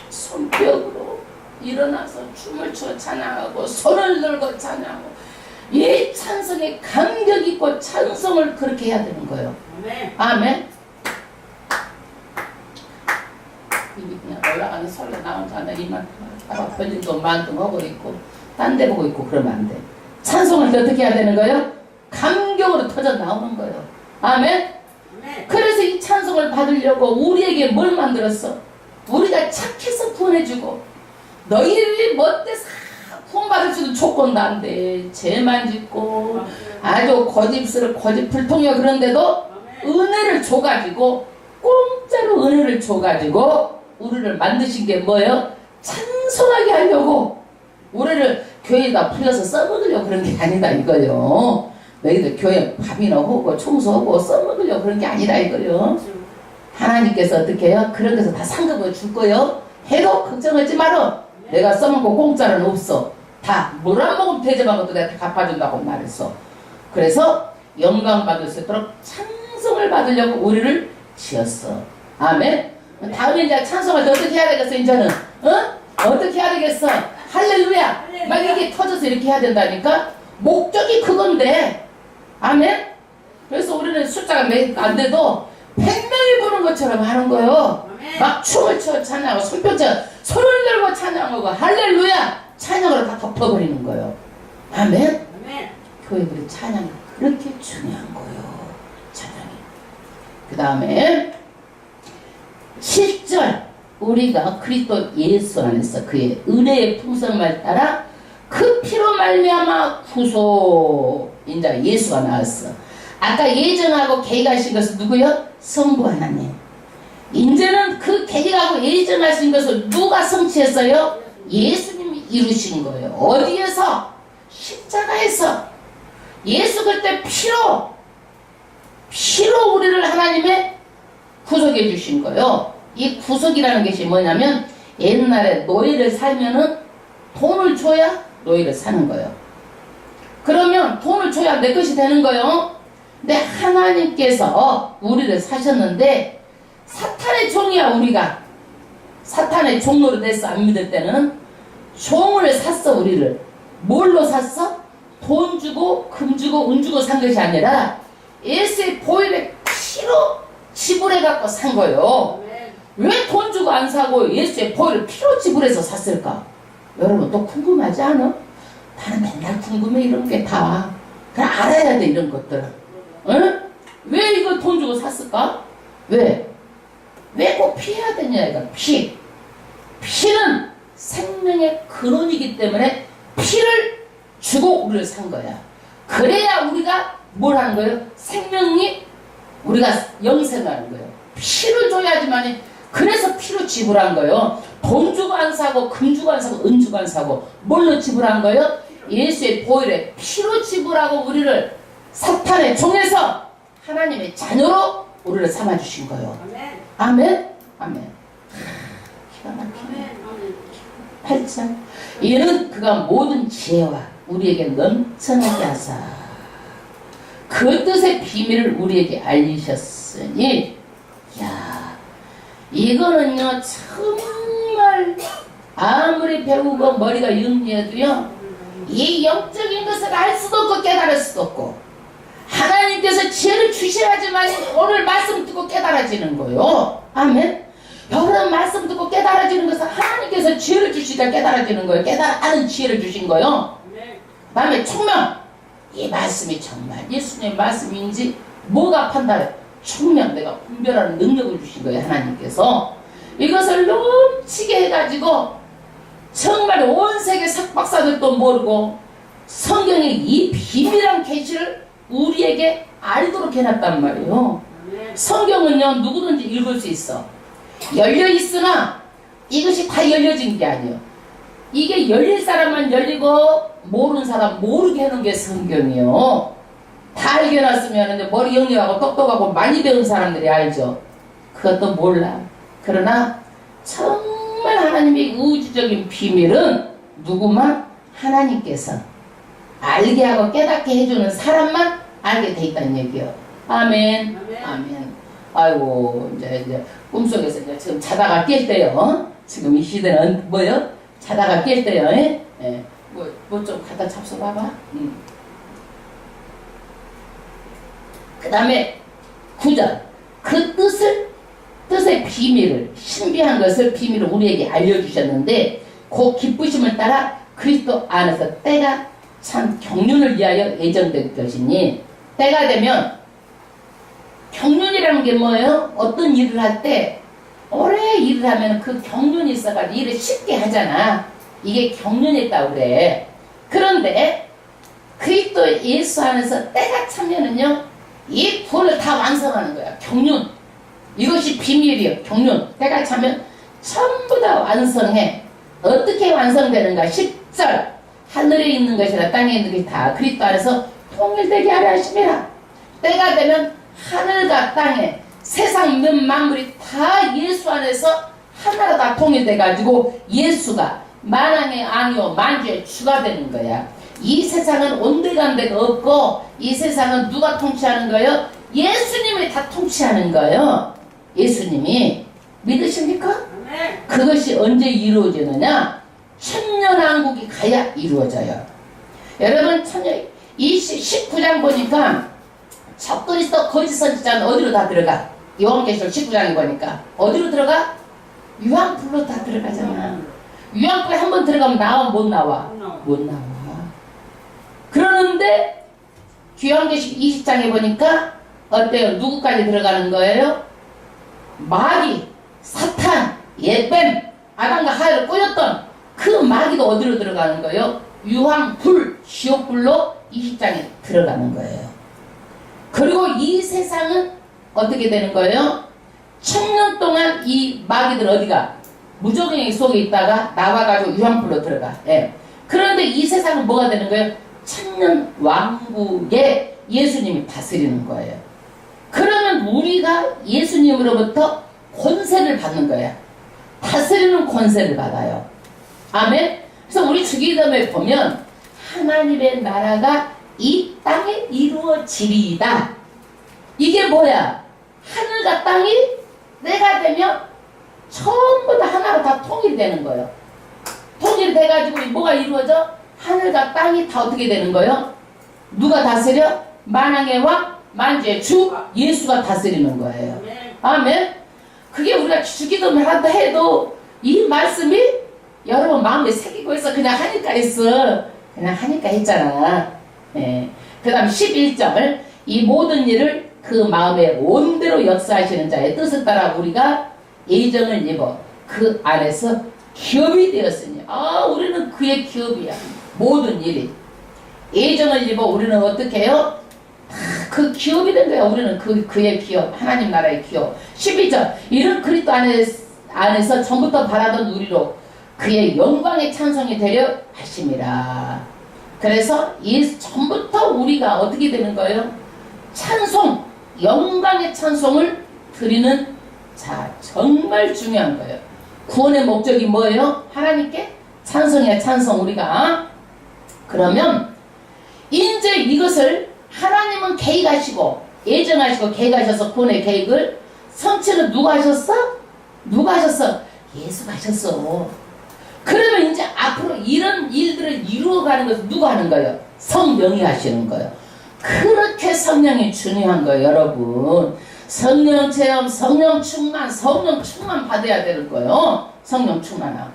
손뼉으로 일어나서 춤을 춰 찬양하고 손을 들고 찬양하고 이 찬송에 감격 있고 찬송을 그렇게 해야 되는 거예요. 아멘. 그냥 올라가는 설레 나온 자네 이만 벌린 돈 만등하고 있고 딴 데 보고 있고 그러면 안 돼. 찬송을 어떻게 해야 되는 거예요? 감격으로 터져 나오는 거예요. 아멘. 그래서 이 찬송을 받으려고 우리에게 뭘 만들었어? 우리가 착해서 구원해주고 너희들이 못돼서 구원받을 수도 조건도 안 돼. 죄만 짓고 아주 거짓을 거짓불통이야. 그런데도 은혜를 줘가지고 공짜로 은혜를 줘가지고 우리를 만드신 게 뭐예요? 찬송하게 하려고 우리를 교회에다 풀려서 써먹으려고 그런 게 아니다 이거요. 너희들 교회 밥이나 하고 청소하고 써먹으려고 그런 게 아니라 이거요. 하나님께서 어떻게 해요? 그런 데서 다 상급을 줄 거예요. 해도 걱정하지 마라. 내가 써먹고 공짜는 없어. 다 물 안 먹으면 대접한 것도 내가 다 갚아준다고 말했어. 그래서 영광 받을 수 있도록 찬송을 받으려고 우리를 지었어. 아멘. 다음에 이제 찬송을 어떻게 해야 되겠어? 이제는 어떻게 해야 되겠어? 할렐루야. 막 이렇게 터져서 이렇게 해야 된다니까. 목적이 그건데. 아멘. 그래서 우리는 숫자가 안 돼도 100명이 부는 것처럼 하는 거예요. 막 춤을 춰 찬양하고 손뼉쳐 손을 들고 찬양하고 할렐루야 찬양으로 다 덮어버리는 거예요. 아멘. 교회들의 찬양이 그렇게 중요한 거예요. 찬양이. 그 다음에 7절 우리가 그리스도 예수 안에서 그의 은혜의 풍성함을 따라 그 피로 말미암아 구속. 이제 예수가 나왔어. 아까 예정하고 계획하신 것은 누구요? 성부 하나님. 이제는 그 계획하고 예정하신 것을 누가 성취했어요? 예수님이 이루신 거예요. 어디에서? 십자가에서. 예수 그때 피로 우리를 하나님의 구속해 주신 거예요. 이 구속이라는 것이 뭐냐면 옛날에 노예를 살면은 돈을 줘야 노예를 사는 거예요. 그러면 돈을 줘야 내 것이 되는 거예요. 근데 하나님께서 우리를 사셨는데 사탄의 종이야. 우리가 사탄의 종로로 됐어. 안 믿을 때는 종을 샀어. 우리를 뭘로 샀어? 돈 주고 금 주고 은 주고 산 것이 아니라 예수의 보혈의 피로 지불해 갖고 산 거예요. 왜 돈 주고 안 사고 예수의 보혈을 피로 지불해서 샀을까? 여러분 또 궁금하지 않아? 나는 맨날 궁금해. 이런 게 다 그냥 알아야 돼. 이런 것들은. 응? 왜 이거 돈 주고 샀을까? 왜 꼭 피해야 되냐? 이거 피는 생명의 근원이기 때문에 피를 주고 우리를 산 거야. 그래야 우리가 뭘 하는 거예요? 생명이 우리가 영생하는 거예요. 피를 줘야지만이. 그래서 피로 지불한 거예요. 돈 주고 안 사고 금 주고 안 사고 은 주고 안 사고 뭘로 지불한 거예요? 예수의 보혈에 피로 지불하고 우리를 사탄의 종에서 하나님의 자녀로 우리를 삼아주신 거예요. 아멘. 아멘. 기가 막히네. 8절 이는 그가 모든 지혜와 우리에게 넘쳐나게 하사 그 뜻의 비밀을 우리에게 알리셨으니. 야, 이거는요 정말 아무리 배우고 머리가 영리해도요 이 영적인 것을 알 수도 없고 깨달을 수도 없고 하나님께서 지혜를 주셔야지만 오늘 말씀 듣고 깨달아지는 거요. 아멘. 여러 말씀 듣고 깨달아지는 것은 하나님께서 지혜를 주시니까 깨달아지는 거예요. 깨달아는 지혜를 주신 거예요. 그 다음에 총명. 이 말씀이 정말 예수님의 말씀인지 뭐가 판단해? 총명. 내가 분별하는 능력을 주신 거예요. 하나님께서. 이것을 넘치게 해가지고 정말 온 세계 석박사들도 모르고 성경의 이 비밀한 계시를 우리에게 알도록 해놨단 말이에요. 성경은요 누구든지 읽을 수 있어. 열려있으나 이것이 다 열려진 게 아니에요. 이게 열릴 사람만 열리고 모르는 사람 모르게 하는 게 성경이에요. 다 알게 놨으면 머리 영리하고 똑똑하고 많이 배운 사람들이 알죠. 그것도 몰라. 그러나 정말 하나님의 우주적인 비밀은 누구만? 하나님께서 알게 하고 깨닫게 해주는 사람만 알게 돼 있다는 얘기예요. 아멘. 아멘. 아이고 이제 꿈속에서 이제 지금 자다가 깰 때요. 지금 이 시대는 뭐요? 자다가 깰 때요. 예. 뭐 좀 갖다 잡숴봐봐. 그 다음에 9절. 그 뜻의 비밀을, 신비한 것을 비밀을 우리에게 알려주셨는데 그 기쁘심을 따라 그리스도 안에서 때가 참 경륜을 위하여 예정된 것이니, 때가 되면 경륜이라는 게 뭐예요? 어떤 일을 할 때 오래 일을 하면 그 경륜이 있어가지고 일을 쉽게 하잖아. 이게 경륜이 있다고 그래. 그런데 그리스도 예수 안에서 때가 차면은요 이 구원을 다 완성하는 거야. 경륜. 이것이 비밀이에요. 경륜. 때가 차면 전부 다 완성해. 어떻게 완성되는가? 10절. 하늘에 있는 것이나 땅에 있는 것이 다 그리스도 안에서 통일되게 하려 하심이라. 때가 되면 하늘과 땅에 세상 몇 만물이 다 예수 안에서 하나로 다 통일돼가지고 예수가 만왕의 왕이요 만주의 주가 되는 거야. 이 세상은 온데간데가 없고 이 세상은 누가 통치하는 거예요? 예수님이 다 통치하는 거예요. 예수님이. 믿으십니까? 네. 그것이 언제 이루어지느냐? 천년왕국이 가야 이루어져요. 여러분 이 19장 보니까 적그리스도 거짓 선지자는 어디로 다 들어가? 요한계시록 19장에 보니까 어디로 들어가? 유황불로 다 들어가잖아. 유황불에 한번 들어가면 나와 못 나와? 못 나와. 그러는데 요한계시록 20장에 보니까 어때요? 누구까지 들어가는 거예요? 마귀, 사탄, 예뱀, 아담과 하와를 꼬였던 그 마귀가 어디로 들어가는 거예요? 유황불, 지옥불로 20장에 들어가는 거예요. 그리고 이 세상은 어떻게 되는 거예요? 1000년 동안 이 마귀들 어디가? 무적행위 속에 있다가 나와가지고 유황불로 들어가. 예. 그런데 이 세상은 뭐가 되는 거예요? 1000년 왕국에 예수님이 다스리는 거예요. 그러면 우리가 예수님으로부터 권세를 받는 거야. 다스리는 권세를 받아요. 아멘. 그래서 우리 주기도문에 보면 하나님의 나라가 이 땅에 이루어지리이다. 이게 뭐야? 하늘과 땅이 내가 되면 전부 다 하나로 다 통일이 되는 거예요. 통일이 돼가지고 뭐가 이루어져? 하늘과 땅이 다 어떻게 되는 거예요? 누가 다스려? 만왕의 왕, 만주의 주, 예수가 다스리는 거예요. 아멘. 그게 우리가 주기도문 한다 해도 이 말씀이 여러분 마음에 새기고 있어. 그냥 하니까 했어. 그냥 하니까 했잖아. 예. 그 다음 11절. 이 모든 일을 그 마음에 온대로 역사하시는 자의 뜻을 따라 우리가 예정을 입어 그 안에서 기업이 되었으니. 우리는 그의 기업이야. 모든 일이. 예정을 입어 우리는 어떻게 해요? 그 기업이 된 거야. 우리는 그의 기업. 하나님 나라의 기업. 12절. 이런 그리스도 안에서 전부터 바라던 우리로 그의 영광의 찬송이 되려 하심이라. 그래서 전부터 우리가 어떻게 되는 거예요? 찬송, 영광의 찬송을 드리는 자, 정말 중요한 거예요. 구원의 목적이 뭐예요? 하나님께 찬송이야. 찬송. 우리가 그러면 이제 이것을 하나님은 계획하시고 예정하시고 계획하셔서 구원의 계획을 성취는 누가 하셨어? 누가 하셨어? 예수가 하셨어. 그러면 이제 앞으로 이런 일들을 이루어가는 것은 누가 하는 거예요? 성령이 하시는 거예요. 그렇게 성령이 중요한 거예요, 여러분. 성령 체험, 성령 충만 받아야 되는 거예요. 성령 충만함.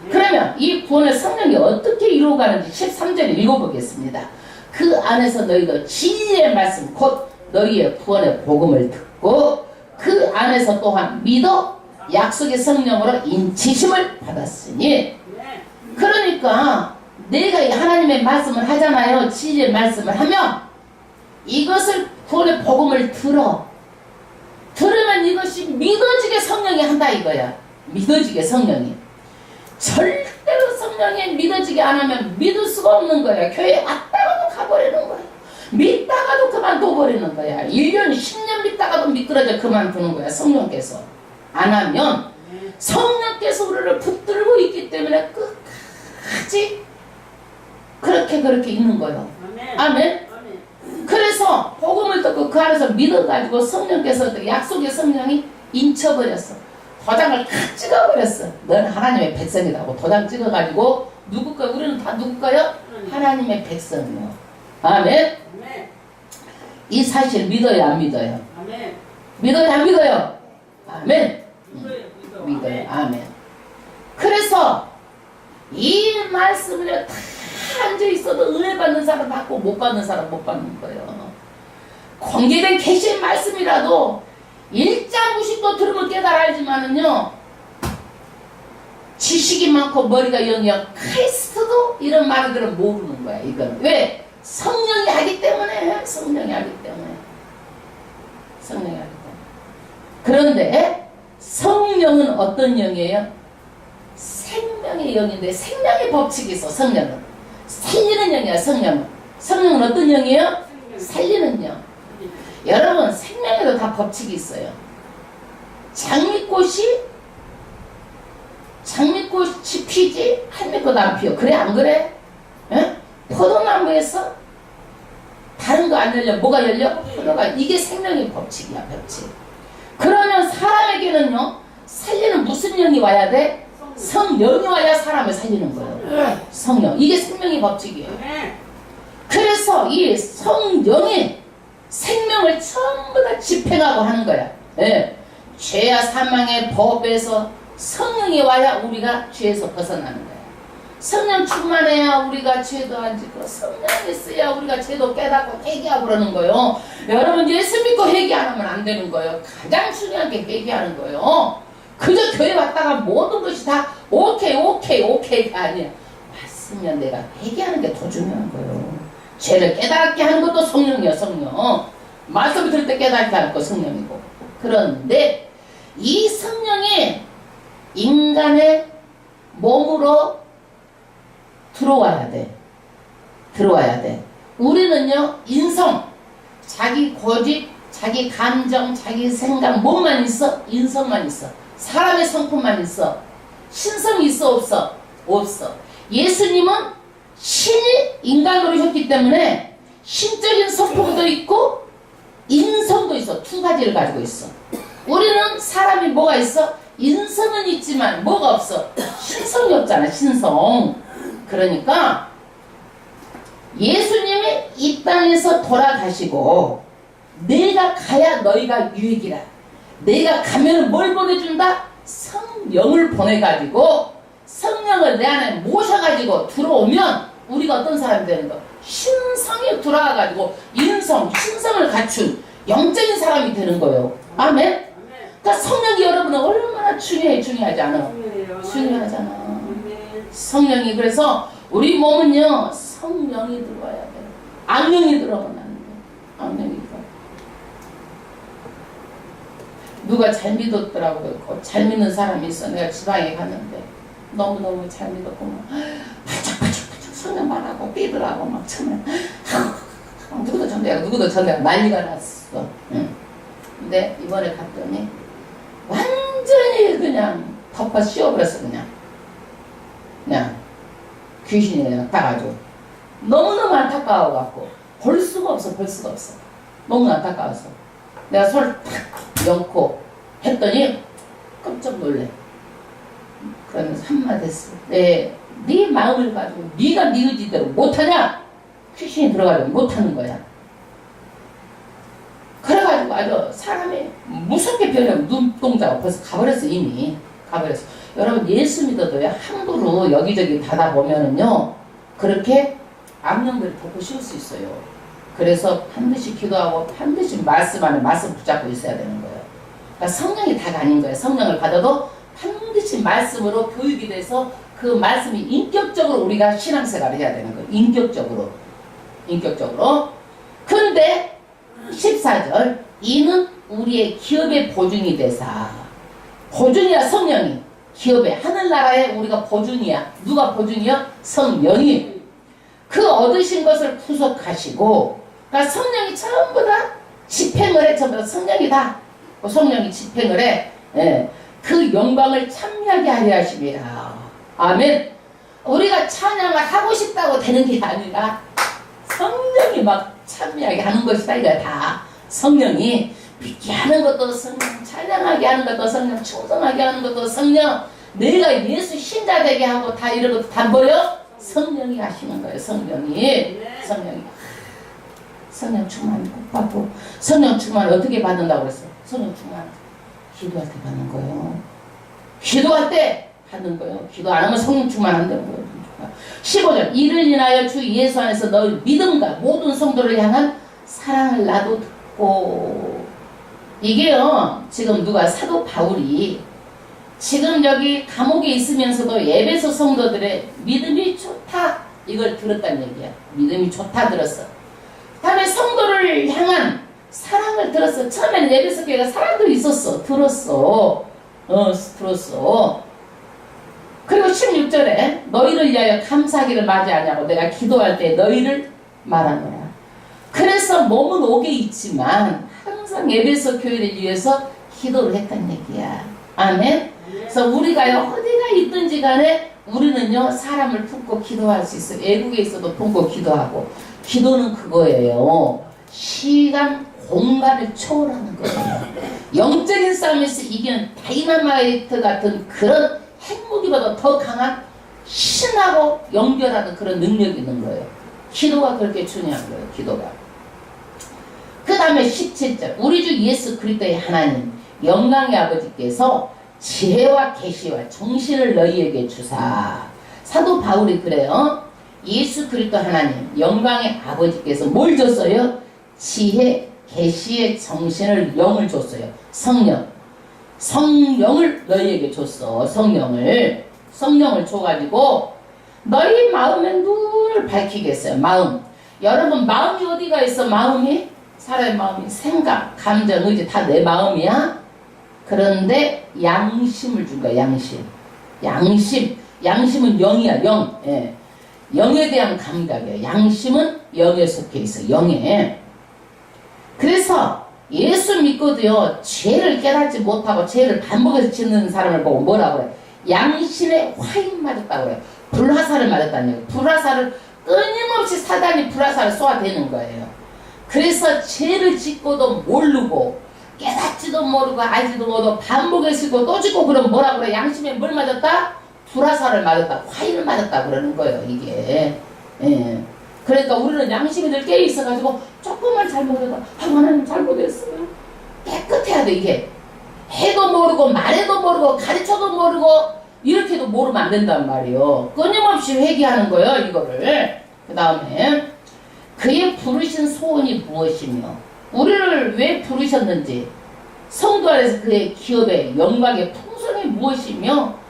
그러면 이 구원의 성령이 어떻게 이루어가는지 13절 읽어보겠습니다. 그 안에서 너희도 진리의 말씀 곧 너희의 구원의 복음을 듣고 그 안에서 또한 믿어 약속의 성령으로 인치심을 받았으니, 그러니까 내가 이 하나님의 말씀을 하잖아요. 진리의 말씀을 하면 이것을 구원의 복음을 들으면 이것이 믿어지게 성령이 한다 이거야. 믿어지게 성령이. 절대로 성령이 믿어지게 안 하면 믿을 수가 없는 거야. 교회 왔다가도 가버리는 거야. 믿다가도 그만둬버리는 거야. 1년 10년 믿다가도 미끄러져 그만두는 거야. 성령께서 안 하면 성령께서 우리를 붙들고 있기 때문에 끝까지 그렇게 있는 거예요. 아멘. 그래서 복음을 듣고 그 안에서 믿어가지고 성령께서 약속의 성령이 인쳐버렸어. 도장을 탁 찍어버렸어. 넌 하나님의 백성이라고 도장 찍어가지고 누구 거야? 우리는 다 누구 거요? 하나님의 백성이요. 아멘. 이 사실 믿어요, 안 믿어요? 믿어요, 안 믿어요? 아멘. 믿어요. 아멘. 그래서 이 말씀을 다 앉아 있어도 은혜 받는 사람 받고 못 받는 사람 못 받는 거예요. 공개된 계시의 말씀이라도 일자 무식도 들으면 깨달아야지만은요, 지식이 많고 머리가 영역할 수도 이런 말을 들으면 모르는 거야. 이건 왜? 성령이 하기 때문에. 성령이 하기 때문에. 그런데 성령은 어떤 영이에요? 생명의 영인데 생명의 법칙이 있어. 성령은 살리는 영이야. 성령은 어떤 영이에요? 살리는 영. 여러분, 생명에도 다 법칙이 있어요. 장미꽃이 피지 할미꽃 안 피어. 그래 안 그래? 에? 포도나무에서 다른 거 안 열려. 뭐가 열려? 포도가. 이게 생명의 법칙이야. 법칙. 그러면 사람에게는요, 살리는 무슨 영이 와야 돼? 성령이 와야 사람을 살리는 거예요. 성령. 이게 생명의 법칙이에요. 그래서 이 성령이 생명을 전부 다 집행하고 하는 거야. 예. 죄와 사망의 법에서 성령이 와야 우리가 죄에서 벗어나는 거야. 성령 충만해야 우리가 죄도 안 짓고, 성령이 있어야 우리가 죄도 깨닫고 회개하고 그러는 거예요. 여러분, 예수 믿고 회개 안 하면 안 되는 거예요. 가장 중요한 게 회개하는 거예요. 그저 교회 왔다가 모든 것이 다 오케이가 아니야. 왔으면 내가 회개하는 게 더 중요한 거예요. 죄를 깨닫게 하는 것도 성령이야. 성령. 말씀을 들을 때 깨닫게 하는 거 성령이고. 그런데 이 성령이 인간의 몸으로 들어와야 돼. 우리는요, 인성, 자기 고집, 자기 감정, 자기 생각, 뭐만 있어? 인성만 있어. 사람의 성품만 있어. 신성이 있어, 없어? 없어. 예수님은 신이 인간으로 오셨기 때문에 신적인 성품도 있고 인성도 있어. 두 가지를 가지고 있어. 우리는 사람이 뭐가 있어? 인성은 있지만 뭐가 없어? 신성이 없잖아. 신성. 그러니까 예수님이 이 땅에서 돌아가시고 내가 가야 너희가 유익이라. 내가 가면 뭘 보내준다? 성령을 보내가지고 성령을 내 안에 모셔가지고 들어오면 우리가 어떤 사람이 되는 거? 신성이 들어와가지고 신성을 갖춘 영적인 사람이 되는 거예요. 아멘? 그러니까 성령이 여러분은 얼마나 중요하지 않아? 중요하잖아. 성령이. 그래서 우리 몸은요, 성령이 들어와야 돼요. 악령이 들어오면 안 돼요. 악령이 들어와. 누가 잘 믿었더라고요. 잘 믿는 사람이 있어. 내가 지방에 갔는데 너무너무 잘 믿었고 막 바짝바짝 성령 말하고 삐들하고 막 처음에 누구도 전대가 난리가 났어. 응. 근데 이번에 갔더니 완전히 그냥 덮어 씌워버렸어. 그냥 귀신이 그냥 따가지고 너무너무 안타까워갖고 볼 수가 없어. 너무 안타까워서 내가 손을 탁 엮고 했더니 깜짝 놀래. 그러면서 한마디 했어. 네 마음을 가지고 네가 네 의지대로 못하냐? 귀신이 들어가지고 못하는 거야. 그래가지고 아주 사람이 무섭게 변해. 눈동자가 벌써 가버렸어. 이미 가버렸어. 여러분 예수 믿어도요 함부로 여기저기 닫아보면은요 그렇게 악령들이 덮고 씌울 수 있어요. 그래서 반드시 기도하고 반드시 말씀 안에 말씀 붙잡고 있어야 되는 거예요. 그러니까 성령이 다가 아닌 거예요. 성령을 받아도 반드시 말씀으로 교육이 돼서 그 말씀이 인격적으로 우리가 신앙생활을 해야 되는 거예요. 인격적으로. 그런데 14절 이는 우리의 기업의 보증이 되사. 보증이야 성령이. 기업의 하늘나라에 우리가 보증이야. 누가 보증이야? 성령이. 그 얻으신 것을 구속하시고, 그러니까 성령이 전부 다 집행을 해. 전부 다 성령이 다. 성령이 집행을 해. 예. 그 영광을 참여하게 하려 하심이라. 아멘. 우리가 찬양을 하고 싶다고 되는 게 아니라 성령이 막 참여하게 하는 것이다. 이거 다 성령이 믿게 하는 것도 성령, 찬양하게 하는 것도 성령, 충성하게 하는 것도 성령, 내가 예수 신자 되게 하고 다 이런 것도 다 뭐요? 성령이 하시는 거예요. 성령이. 성령 충만 꼭 받고. 성령 충만 어떻게 받는다고 그랬어? 성령 충만 기도할 때 받는 거예요. 기도할 때 받는 거예요. 기도 안 하면 성령 충만 안 되는 거예요. 15절 이를 인하여 주 예수 안에서 너희 믿음과 모든 성도를 향한 사랑을 나도 듣고. 이게요 지금 누가 사도 바울이 지금 여기 감옥에 있으면서도 에베소 성도들의 믿음이 좋다 이걸 들었다는 얘기야. 믿음이 좋다 들었어. 다음에 성도를 향한 사랑을 들었어. 처음에는 에베소 교회가 사랑도 있었어. 들었어. 그리고 16절에 너희를 위하여 감사하기를 맞이하냐고 내가 기도할 때 너희를 말하노라. 그래서 몸은 옥에 있지만 항상 에베소 교회를 위해서 기도를 했단 얘기야. 아멘. 그래서 우리가요 어디가 있든지 간에 우리는요 사람을 품고 기도할 수 있어요. 외국에 있어도 품고 기도하고. 기도는 그거예요. 시간 공간을 초월하는 거예요. 영적인 싸움에서 이기는 다이너마이트 같은 그런 핵무기보다 더 강한 신하고 연결하는 그런 능력이 있는 거예요. 기도가 그렇게 중요한 거예요. 기도가. 그 다음에 17절 우리 주 예수 그리스도의 하나님 영광의 아버지께서 지혜와 계시와 정신을 너희에게 주사. 사도 바울이 그래요. 예수 그리스도 하나님 영광의 아버지께서 뭘 줬어요? 지혜 계시의 정신을 영을 줬어요. 성령을 너희에게 줬어. 성령을 줘가지고 너희 마음의 눈을 밝히겠어요. 마음. 여러분 마음이 어디가 있어? 마음이 사람의 마음이 생각, 감정, 의지 다 내 마음이야. 그런데 양심을 준 거야. 양심은 영이야. 영. 예. 영에 대한 감각이야. 양심은 영에 속해 있어. 영에. 그래서 예수 믿고도요 죄를 깨닫지 못하고 죄를 반복해서 짓는 사람을 보고 뭐라고 그래? 양심에 화인 맞았다고 그래. 불화살을 맞았다는 얘기예요. 불화살을 끊임없이 사단이 불화살을 쏘아대는 거예요. 그래서 죄를 짓고도 모르고 깨닫지도 모르고 알지도 못하고 반복해서 짓고 또 짓고 그러면 뭐라고 그래? 양심에 뭘 맞았다? 불화살을 맞았다. 화인을 맞았다 그러는 거예요. 이게. 예. 그러니까 우리는 양심이 늘 깨어있어가지고 조금만 잘못해도 하나님 잘못했어요. 깨끗해야 돼. 이게 해도 모르고 말해도 모르고 가르쳐도 모르고 이렇게도 모르면 안 된단 말이에요. 끊임없이 회개하는 거예요. 이거를. 그 다음에 그의 부르신 소원이 무엇이며 우리를 왜 부르셨는지 성도 안에서 그의 기업의 영광의 풍성이 무엇이며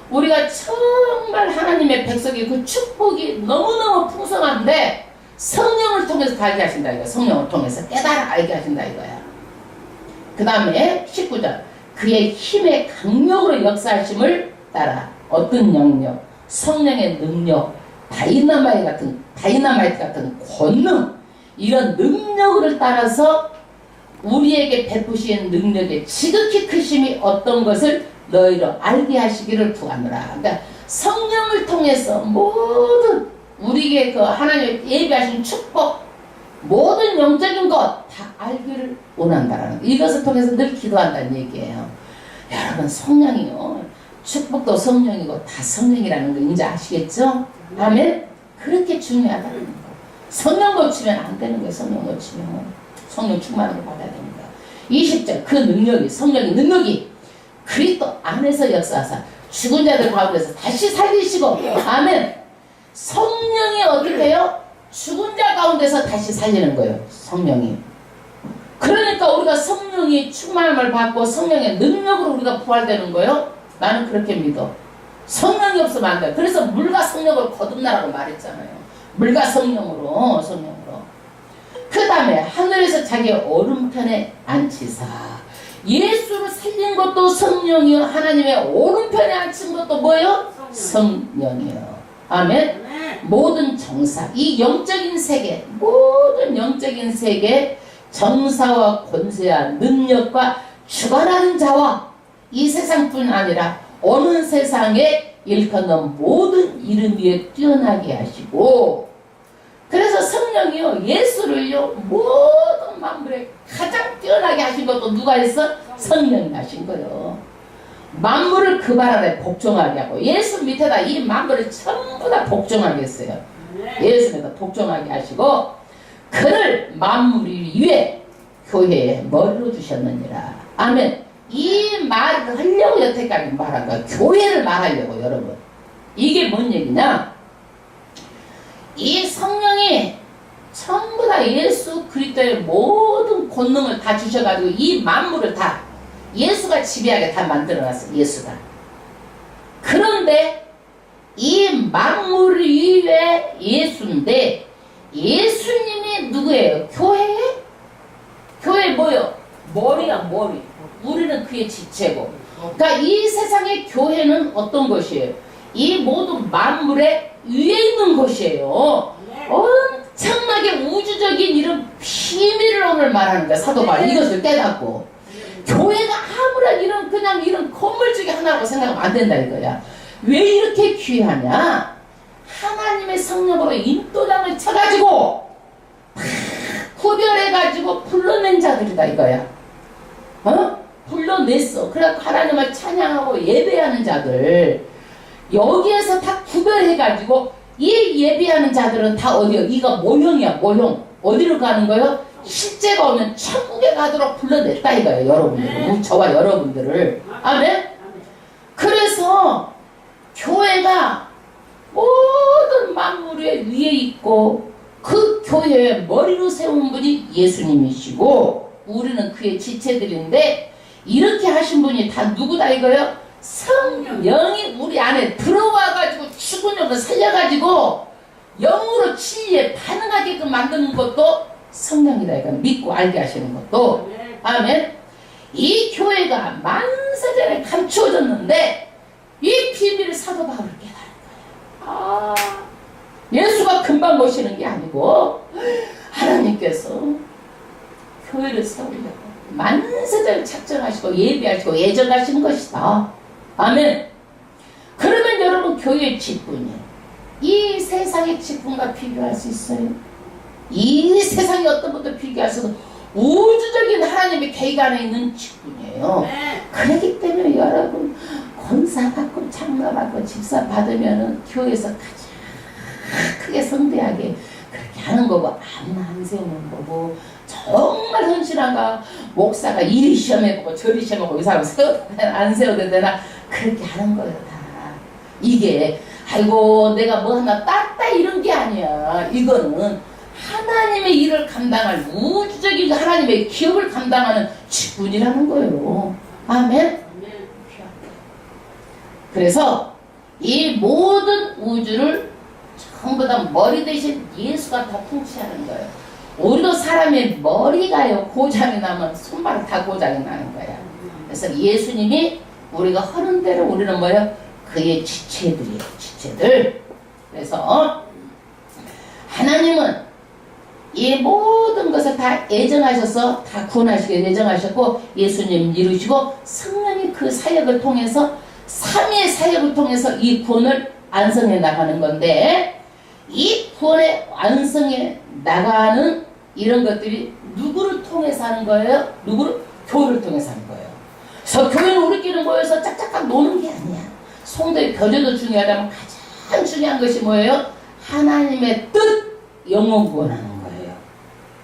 우리가 정말 하나님의 백성의 그 축복이 너무너무 풍성한데 성령을 통해서 다 알게 하신다 이거야. 성령을 통해서 깨달아 알게 하신다 이거야. 그 다음에 19절 그의 힘의 강력으로 역사하심을 따라 어떤 영역, 성령의 능력, 다이너마이트 같은 권능 이런 능력을 따라서 우리에게 베푸신 능력의 지극히 크심이 어떤 것을 너희로 알게 하시기를 구하노라. 그러니까 성령을 통해서 모든 우리에게 그 하나님 예비하신 축복 모든 영적인 것 다 알기를 원한다라는 이것을 통해서 늘 기도한다는 얘기예요. 여러분 성령이요 축복도 성령이고 다 성령이라는 거 이제 아시겠죠? 아멘. 그렇게 중요하다는 거. 성령 놓치면 안 되는 거예요. 성령 놓치면 성령 충만으로 받아야 되는 거야. 20절 그 능력이 성령의 능력이 그리스도 안에서 역사하사 죽은 자들 가운데서 다시 살리시고 아멘. 성령이 어떻게 해요? 죽은 자 가운데서 다시 살리는 거예요. 성령이. 그러니까 우리가 성령이 충만함을 받고 성령의 능력으로 우리가 부활되는 거예요. 나는 그렇게 믿어. 성령이 없으면 안 돼. 그래서 물과 성령을 거듭나라고 말했잖아요. 물과 성령으로. 그 다음에 하늘에서 자기 오른편에 앉히사. 예수를 살린 것도 성령이요. 하나님의 오른편에 앉힌 것도 뭐예요? 성령이요. 아멘. 모든 정사, 이 영적인 세계, 모든 영적인 세계 정사와 권세와 능력과 주관하는 자와 이 세상뿐 아니라 어느 세상에 일컫는 모든 이름 위에 뛰어나게 하시고, 그래서 성령이요 예수를요 모든 만물에 가장 뛰어나게 하신 것도 누가 했어? 성령이 하신 거예요. 만물을 그 발 아래 복종하게 하고 예수 밑에다 이 만물을 전부 다 복종하게 했어요. 예수 밑에다 복종하게 하시고 그를 만물 위에 교회의 머리로 주셨느니라. 아멘. 이 말을 하려고 여태까지 말한 거야. 교회를 말하려고. 여러분 이게 뭔 얘기냐, 이 성령이 전부 다 예수 그리스도의 모든 권능을 다 주셔가지고 이 만물을 다 예수가 지배하게 다 만들어놨어요. 예수가. 그런데 이 만물 위에 예수인데 예수님이 누구예요? 교회에? 교회 뭐요? 머리야 머리. 우리는 그의 지체고. 그러니까 이 세상의 교회는 어떤 것이에요? 이 모든 만물의 위에 있는 것이에요. 엄청나게 우주적인 이런 비밀을 오늘 말하는 거야. 사도 바울 이것을 깨닫고. 교회가 아무런 이런 그냥 이런 건물 중에 하나라고 생각하면 안 된다 이거야. 왜 이렇게 귀하냐? 하나님의 성령으로 인도장을 쳐가지고 구별해가지고 불러낸 자들이다 이거야. 불러냈어. 그래갖고 하나님을 찬양하고 예배하는 자들, 여기에서 다 구별해가지고 이 예배하는 자들은 다 어디요? 이거 모형이야 모형. 어디로 가는 거예요? 실제가 오면 천국에 가도록 불러냈다 이거예요. 여러분들, 저와 여러분들을. 아멘. 그래서 교회가 모든 만물 위에 있고 그 교회의 머리로 세운 분이 예수님이시고 우리는 그의 지체들인데, 이렇게 하신 분이 다 누구다 이거예요? 성령이 우리 안에 들어와가지고 죽은 영을 살려가지고 영으로 진리에 반응하게끔 만드는 것도 성령이다 이거. 믿고 알게 하시는 것도. 아멘. 이 교회가 만세전에 감추어졌는데 이 비밀을 사도 바울을 깨달은 거예요. 예수가 금방 오시는 게 아니고 하나님께서 교회를 세우려고 만세전을 작정하시고 예비하시고 예정하시는 것이다. 아멘. 그러면 여러분 교회의 직분이 이 세상의 직분과 비교할 수 있어요? 이 세상의 어떤 것도 비교할 수 없는 우주적인 하나님의 계획 안에 있는 직분이에요. 그렇기 때문에 여러분 권사 받고 장로 받고 집사 받으면은 교회에서 가장 크게 성대하게 그렇게 하는 거고, 아무나 안 세우는 거고, 정말 헌신한가 목사가 이리 시험해보고 저리 시험해보고 이 사람 세워도 되나 안 세워도 되나 그렇게 하는 거예요. 다 이게 아이고 내가 뭐 하나 땄다 이런 게 아니야. 이거는 하나님의 일을 감당할 우주적인 하나님의 기업을 감당하는 직분이라는 거예요. 아멘. 그래서 이 모든 우주를 전부 다 머리 대신 예수가 다 통치하는 거예요. 우리도 사람의 머리가요 고장이 나면 손발은 다 고장이 나는 거야. 그래서 예수님이 우리가 하는 대로 우리는 뭐예요? 그의 지체들이에요. 지체들. 그래서 하나님은 이 모든 것을 다 예정하셔서 다 구원하시게 예정하셨고 예수님 이루시고 성령이 그 사역을 통해서 삼위의 사역을 통해서 이 구원을 완성해 나가는 건데, 이 구원에 완성해 나가는 이런 것들이 누구를 통해서 하는 거예요? 누구를? 교회를 통해서 하는 거예요. 그래서 교회는 우리끼리 모여서 짝짝짝 노는 게 아니야. 성도의 교제도 중요하다면 가장 중요한 것이 뭐예요? 하나님의 뜻, 영혼 구원하는 거예요.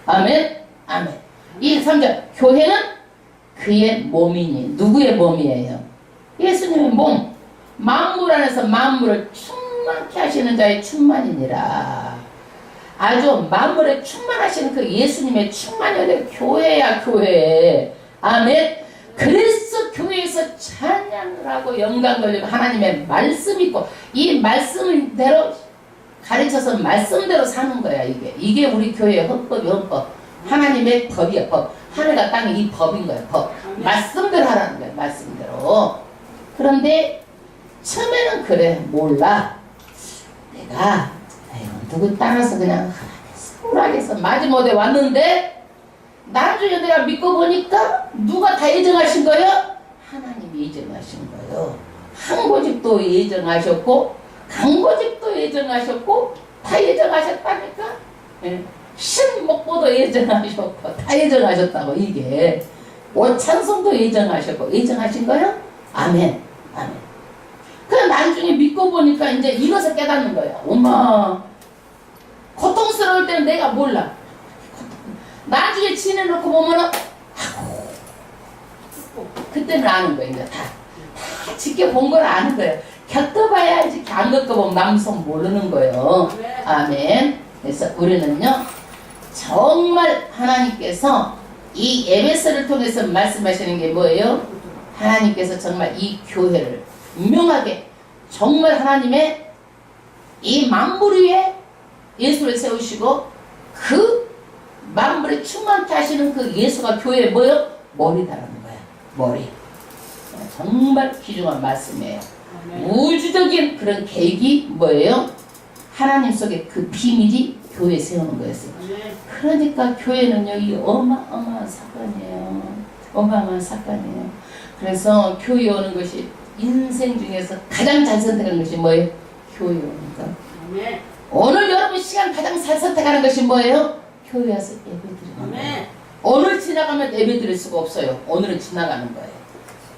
아멘. 아멘. 이 3절 교회는 그의 몸이니. 누구의 몸이에요? 예수님의 몸. 만물 안에서 만물을 충만케 하시는 자의 충만이니라. 아주 만물에 충만하시는 그 예수님의 충만이 어디 교회야, 교회. 아멘. 그래서 교회에서 찬양을 하고 영광 돌리고 하나님의 말씀 있고 이 말씀대로 가르쳐서 말씀대로 사는 거야. 이게 우리 교회의 헌법이 헌법. 하나님의 법이야, 법. 하늘과 땅이 이 법인 거야, 법. 말씀대로 하라는 거야, 말씀대로. 그런데 처음에는 그래, 몰라. 내가 누구 따라서 그냥 소홀하게서 마지못해 왔는데 나중에 내가 믿고 보니까 누가 다 예정하신 거예요? 하나님이 예정하신 거예요. 한 고집도 예정하셨고 강고집도 예정하셨고 다 예정하셨다니까. 신목보도 예정하셨고 다 예정하셨다고. 이게 오찬송도 예정하셨고 예정하신 거예요? 아멘. 아멘. 그래 나중에 믿고 보니까 이제 이것을 깨닫는 거야. 엄마 고통스러울 때는 내가 몰라. 나중에 지내놓고 보면은 그때는 아는 거야. 이제 다 지켜본 걸 아는 거예요. 겪어봐야 알지. 안 겪어보면 남성 모르는 거예요. 아멘. 그래서 우리는요 정말 하나님께서 이 에베소를 통해서 말씀하시는 게 뭐예요? 하나님께서 정말 이 교회를 분명하게 정말 하나님의 이 만물 위에 예수를 세우시고 그 만물에 충만케 하시는 그 예수가 교회의 뭐예요? 머리다라는 거야. 머리. 정말 귀중한 말씀이에요. 우주적인 그런 계획이 뭐예요? 하나님 속에 그 비밀이 교회에 세우는 거였어요. 그러니까 교회는요 이 어마어마한 사건이에요. 어마어마한 사건이에요. 그래서 교회 오는 것이 인생 중에서 가장 잘 선택하는 것이 뭐예요? 교회 오는 것. 오늘 여러분 시간 가장 잘 선택하는 것이 뭐예요? 교회 와서 예배 드리는 거예요. 오늘 지나가면 예배 드릴 수가 없어요. 오늘은 지나가는 거예요.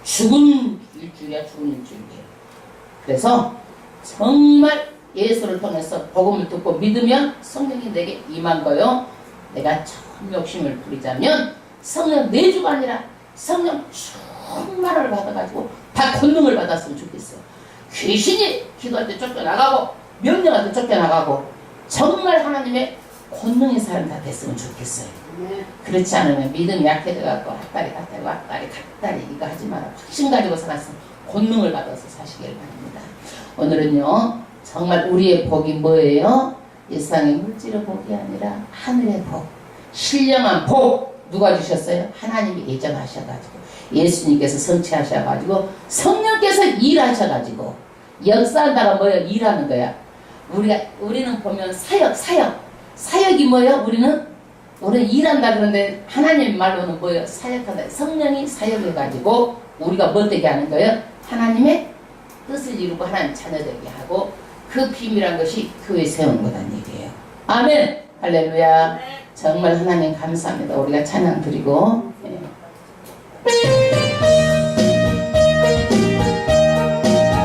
죽은 일주일이야, 죽은 일주일이에요. 그래서 정말 예수를 통해서 복음을 듣고 믿으면 성령이 내게 임한 거요. 내가 참 욕심을 부리자면 성령 내주가 아니라 성령 충만을 받아가지고 다 권능을 받았으면 좋겠어요. 귀신이 기도할 때 쫓겨나가고 명령할 때 쫓겨나가고 정말 하나님의 권능의 사람 다 됐으면 좋겠어요. 그렇지 않으면 믿음이 약해져갖고 왔다리 이거 하지 마라. 확신 가지고 살았으면 권능을 받아서 사시길 바랍니다. 오늘은요 정말 우리의 복이 뭐예요? 이 세상의 물질의 복이 아니라 하늘의 복, 신령한 복 누가 주셨어요? 하나님이 예정하셔가지고 예수님께서 성취하셔가지고 성령께서 일하셔가지고 역사한다가 뭐예요? 일하는 거야. 우리는 보면 사역이 뭐예요? 우리는 일한다 그러는데 하나님 말로는 뭐예요? 사역하다. 성령이 사역해가지고 우리가 뭐 되게 하는 거예요? 하나님의 뜻을 이루고 하나님 자녀 되게 하고 그 비밀한 것이 교회 세운 거란 얘기예요. 아멘. 할렐루야. 정말 하나님 감사합니다. 우리가 찬양 드리고